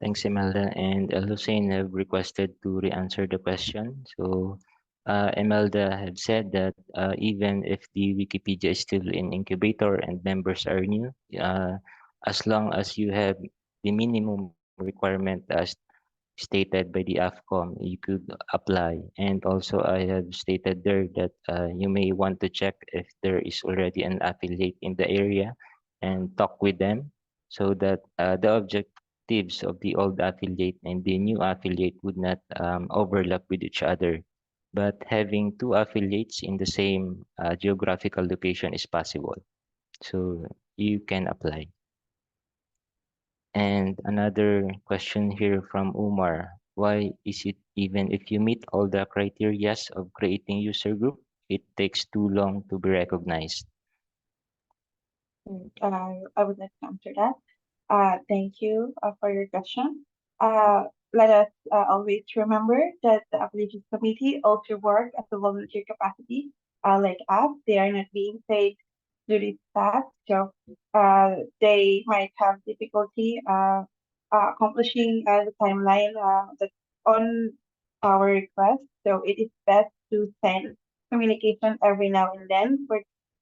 Thanks, Imelda. And Hussein have requested to re-answer the question. So Imelda have said that even if the Wikipedia is still in incubator and members are new, as long as you have the minimum requirement as stated by the AFCOM, you could apply. And also I have stated there that you may want to check if there is already an affiliate in the area and talk with them so that the objectives of the old affiliate and the new affiliate would not overlap with each other. But having two affiliates in the same geographical location is possible. So you can apply. And another question here from Umar. Why is it even if you meet all the criteria of creating user group, it takes too long to be recognized? I would like to answer that. Thank you for your question. let us always remember that the applications committee also work as a volunteer capacity, like us. They are not being paid to do this task, so they might have difficulty accomplishing the timeline that's on our request. So it is best to send communication every now and then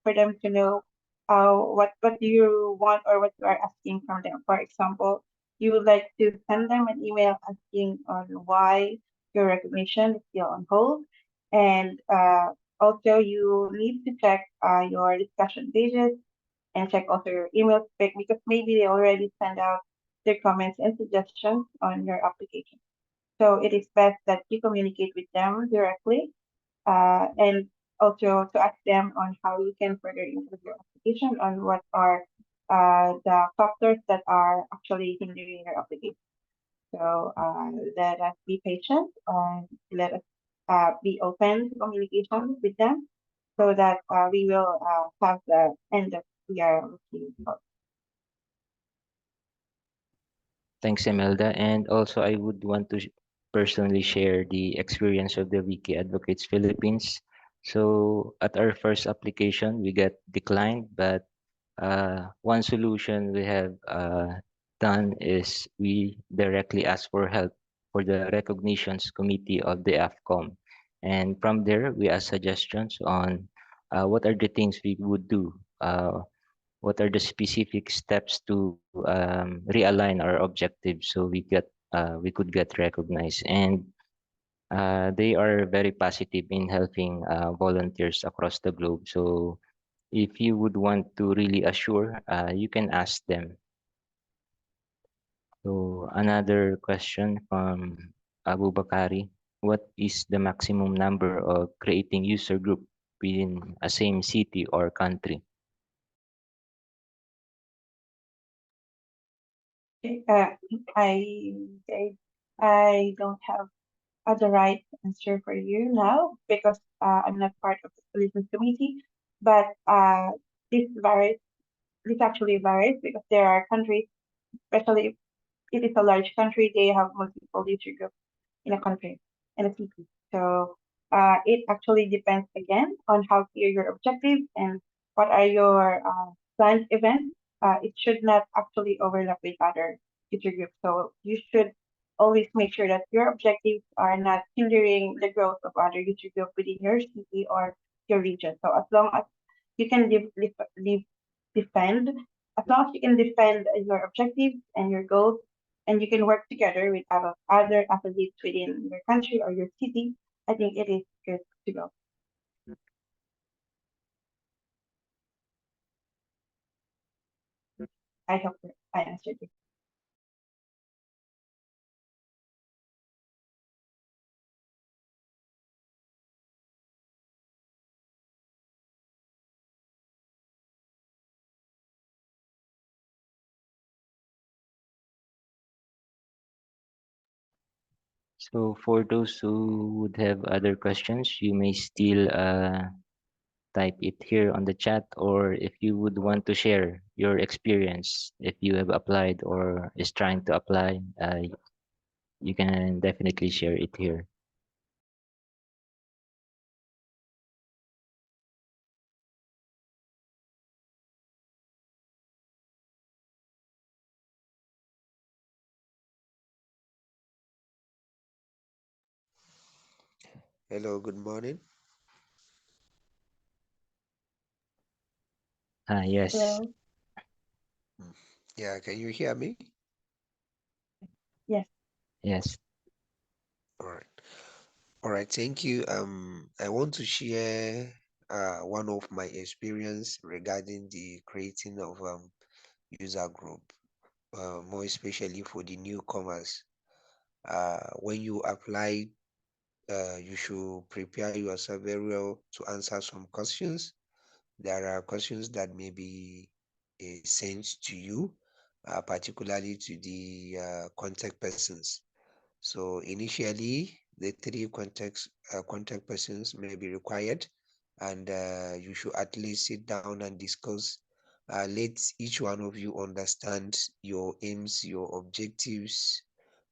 for them to know what do you want or what you are asking from them. For example, you would like to send them an email asking on why your recognition is still on hold. And also, you need to check your discussion pages and check also your email spec because maybe they already send out their comments and suggestions on your application. So it is best that you communicate with them directly and also to ask them on how you can further improve your application on what are the factors that are actually hindering your application. So let us be patient and let us be open to communication with them so that we will have the end that we are looking for. Thanks, Imelda. And also, I would want to personally share the experience of the Wiki Advocates Philippines. So, at our first application, we got declined, but one solution we have done is we directly ask for help for the recognitions committee of the AFCOM. And from there, we ask suggestions on what are the things we would do, what are the specific steps to realign our objectives so we could get recognized. And they are very positive in helping volunteers across the globe. So if you would want to really assure, you can ask them. So another question from Abu Bakari. What is the maximum number of creating user group within a same city or country? Okay, I I I don't have the right answer for you now because I'm not part of the solutions committee. But this varies. This actually varies because there are countries, especially if it is a large country, they have multiple user groups in a country, in a city. So it actually depends again on how clear your objectives and what are your planned events. It should not actually overlap with other user groups. So you should always make sure that your objectives are not hindering the growth of other user groups within your city or your region. So as long as you can defend, as long as you can defend your objectives and your goals and you can work together with other athletes within your country or your city, I think it is good to go. I hope that I answered you. So for those who would have other questions, you may still type it here on the chat, or if you would want to share your experience, if you have applied or is trying to apply, you can definitely share it here. Hello, good morning. Yes, Hello. Mm. Yeah, can you hear me? Yes. yes. All right. All right, thank you. I want to share one of my experience regarding the creating of user group, more especially for the newcomers. When you apply, you should prepare yourself very well to answer some questions. There are questions that may be sent to you, particularly to the contact persons. So initially, the three contact persons may be required, and you should at least sit down and discuss. Let each one of you understand your aims, your objectives,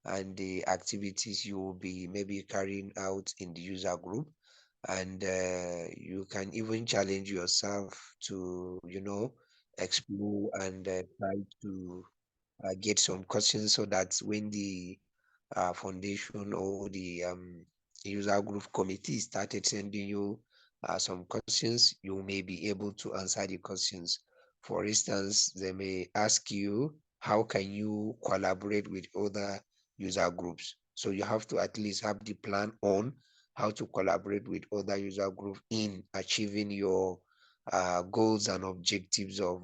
and the activities you will be maybe carrying out in the user group. And you can even challenge yourself to, explore and try to get some questions, so that when the foundation or the user group committee started sending you some questions, you may be able to answer the questions. For instance, they may ask you, how can you collaborate with other user groups? So you have to at least have the plan on how to collaborate with other user groups in achieving your goals and objectives of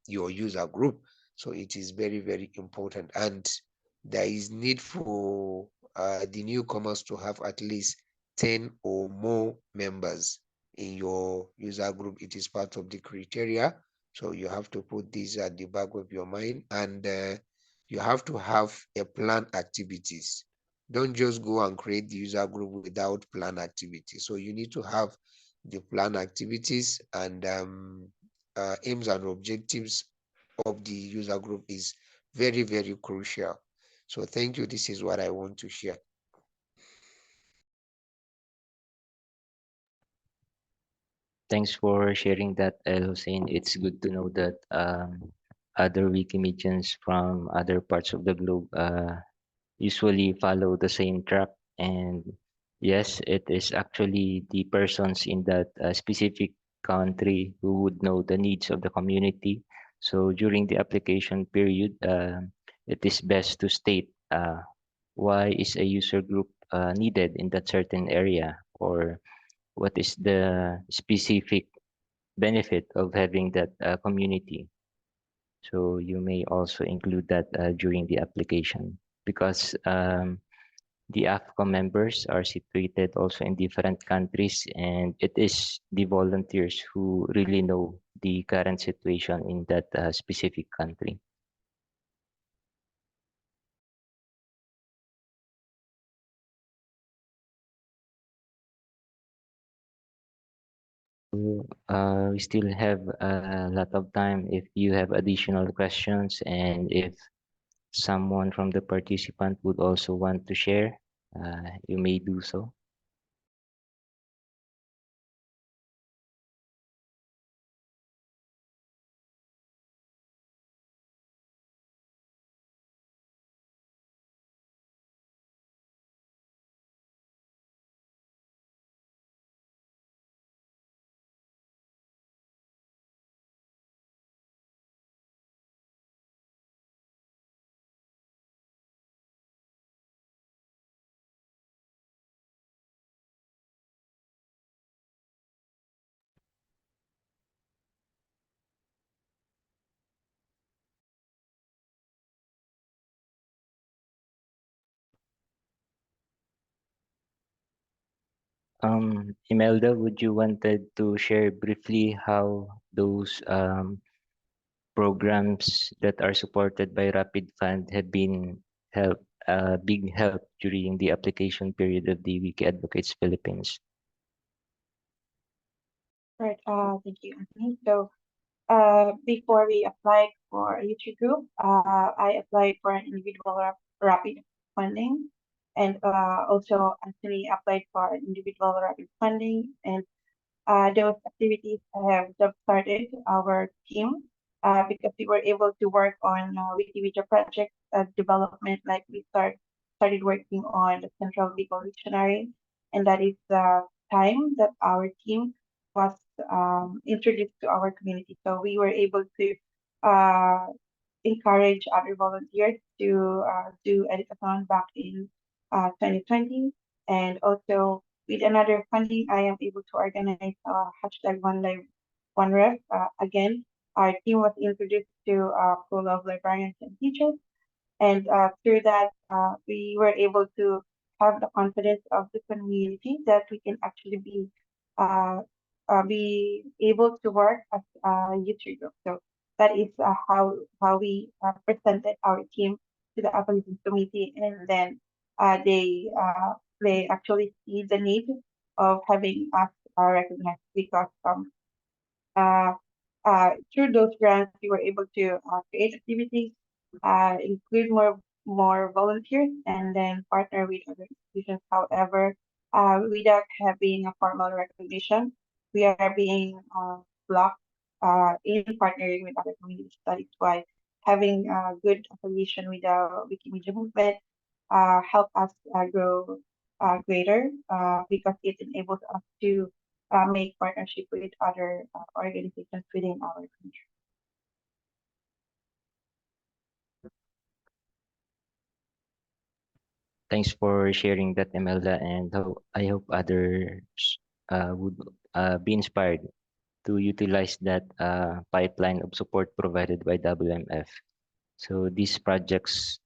your user group. So it is very, very important. And there is need for the newcomers to have at least 10 or more members in your user group. It is part of the criteria. So you have to put this at the back of your mind, and you have to have a plan activities. Don't just go and create the user group without plan activities. So you need to have the plan activities, and aims and objectives of the user group is very, very crucial. So thank you. This is what I want to share. Thanks for sharing that, Hussein. It's good to know that other Wikimedians from other parts of the globe usually follow the same track. And yes, it is actually the persons in that specific country who would know the needs of the community. So during the application period, it is best to state why is a user group needed in that certain area, or what is the specific benefit of having that community. So you may also include that during the application, because the AFCO members are situated also in different countries, and it is the volunteers who really know the current situation in that specific country. So, we still have a lot of time if you have additional questions, and if someone from the participant would also want to share, you may do so. Imelda, would you wanted to share briefly how those programs that are supported by Rapid Fund have been big help during the application period of the Wiki Advocates Philippines? Right. Thank you, Anthony. So, before we applied for a YouTube group, I applied for an individual rapid funding, and also Anthony applied for an individual rapid funding, and those activities have jump-started our team because we were able to work on Wikimedia project development. Like we started working on the Central Legal Dictionary, and that is the time that our team was introduced to our community. So we were able to uh, encourage other volunteers to do edit-a-thon back in 2020. And also with another funding, I am able to organize hashtag One Live One Ref. Again, our team was introduced to a pool of librarians and teachers, and through that, we were able to have the confidence of the community that we can actually uh, be able to work as a YouTube group. So that is how we presented our team to the application committee, and then they actually see the need of having us recognized because uh, through those grants, we were able to create activities, include more volunteers and then partner with other institutions. However, without having a formal recognition, we are being blocked in partnering with other communities. That is why having a good affiliation with the Wikimedia movement help us grow greater because it enables us to make partnership with other organizations within our country. Thanks for sharing that, Imelda, and I hope others would be inspired to utilize that pipeline of support provided by WMF. So these projects,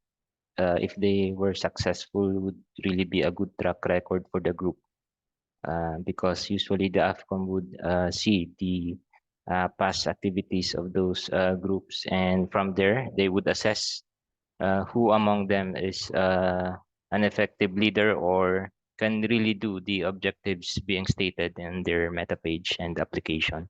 if they were successful, would really be a good track record for the group because usually the AFCOM would see the past activities of those groups, and from there they would assess who among them is an effective leader or can really do the objectives being stated in their meta page and application.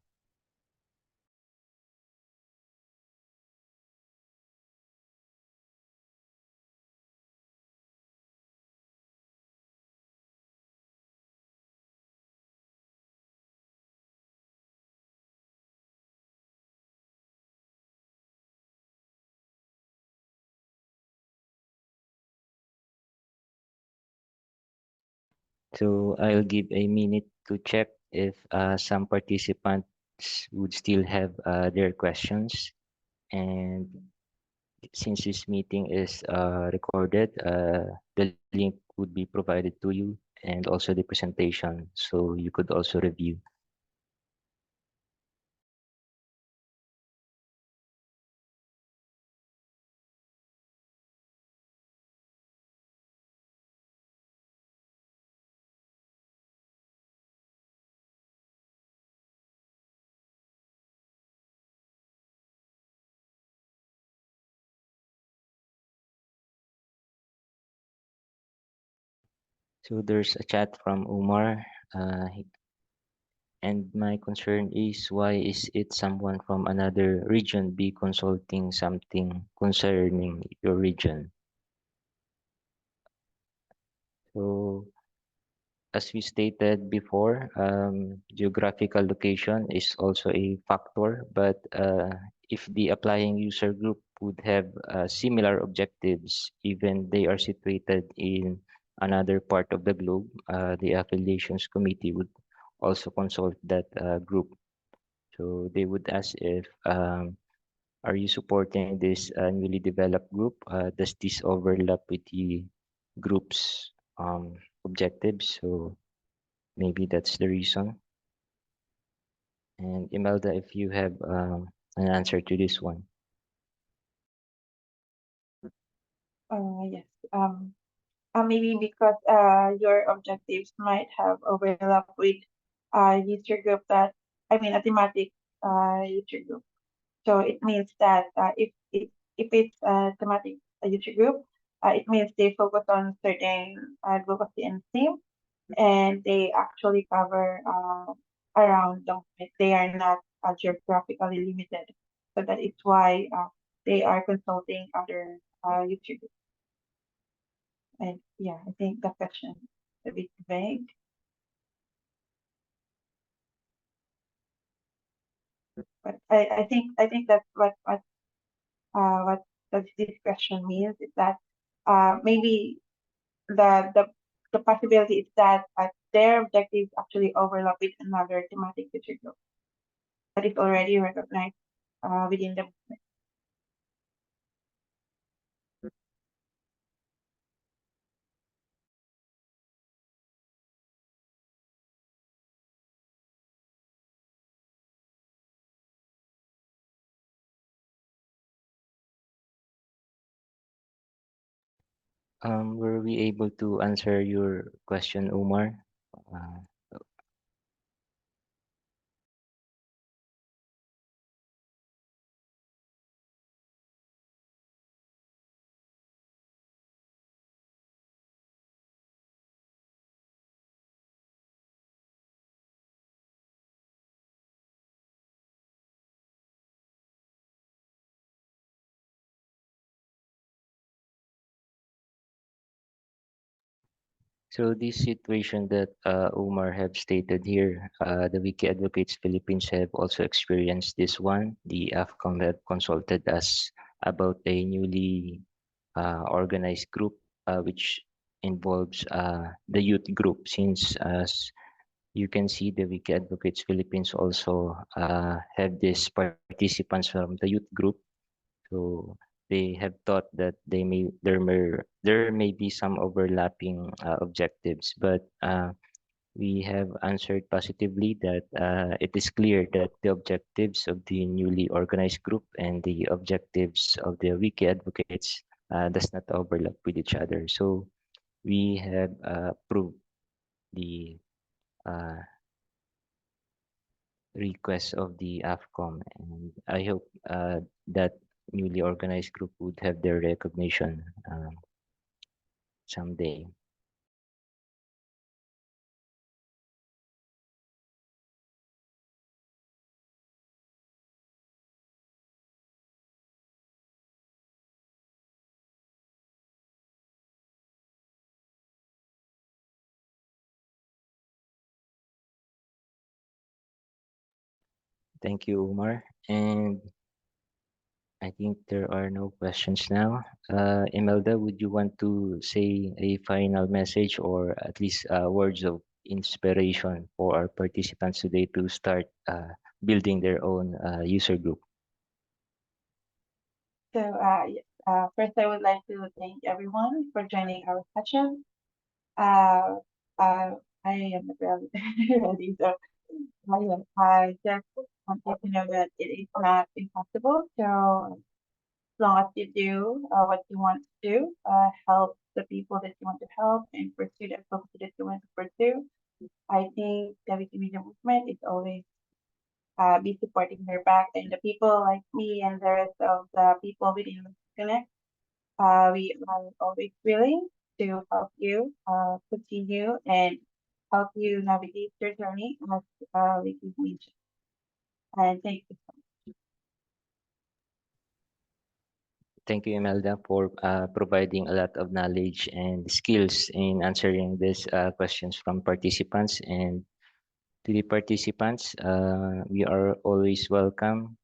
So I'll give a minute to check if some participants would still have their questions. And since this meeting is recorded, the link would be provided to you and also the presentation, so you could also review. So there's a chat from Umar. And my concern is, why is it someone from another region be consulting something concerning your region? So as we stated before, geographical location is also a factor, but if the applying user group would have similar objectives, even they are situated in another part of the globe, the affiliations committee would also consult that group. So they would ask if, are you supporting this newly developed group? Does this overlap with the group's objectives? So maybe that's the reason. And Imelda, if you have an answer to this one. Yes. Maybe because your objectives might have overlap with a user group that, I mean, a thematic user group. So it means that if it's a thematic user group, it means they focus on certain advocacy and theme, and they actually cover around the market. They are not geographically limited. So that is why they are consulting other user groups. And yeah, I think the question is a bit vague, but I think that's what this question means is that maybe the the possibility is that their objectives actually overlap with another thematic user group that is already recognized within the movement. Were we able to answer your question, Omar? Uh, So this situation that Umar have stated here, the Wiki Advocates Philippines have also experienced this one. The AFCOM have consulted us about a newly organized group, which involves the youth group. Since as you can see, the Wiki Advocates Philippines also have these participants from the youth group. So they have thought that there may be some overlapping objectives, but we have answered positively that it is clear that the objectives of the newly organized group and the objectives of the Wiki Advocates does not overlap with each other. So we have approved the uh, request of the AFCOM, and I hope that newly organized group would have their recognition someday. Thank you, Umar. And I think there are no questions now. Imelda, would you want to say a final message or at least words of inspiration for our participants today to start building their own user group? So, yes, first, I would like to thank everyone for joining our session. Uh, I am not really ready, so I just want you to know that it is not impossible. So, as long as you do what you want to do, help the people that you want to help, and pursue the focus that you want to pursue, I think the Wikimedia movement is always be supporting their back, and the people like me and the rest of the people within Connect, we are always willing to help you continue and help you navigate your journey as Wikimedia. And thank you. Thank you, Imelda, for providing a lot of knowledge and skills in answering these questions from participants. And to the participants, we always welcome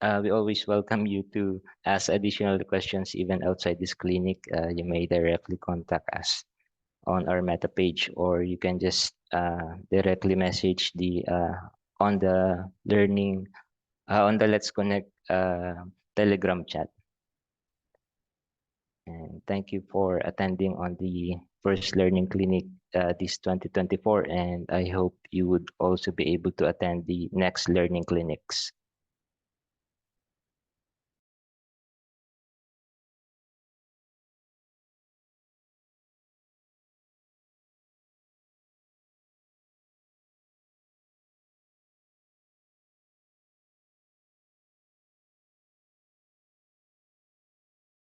you to ask additional questions even outside this clinic. You may directly contact us on our meta page, or you can just directly message the on the learning on the Let's Connect Telegram chat. And thank you for attending on the first learning clinic this 2024. And I hope you would also be able to attend the next learning clinics.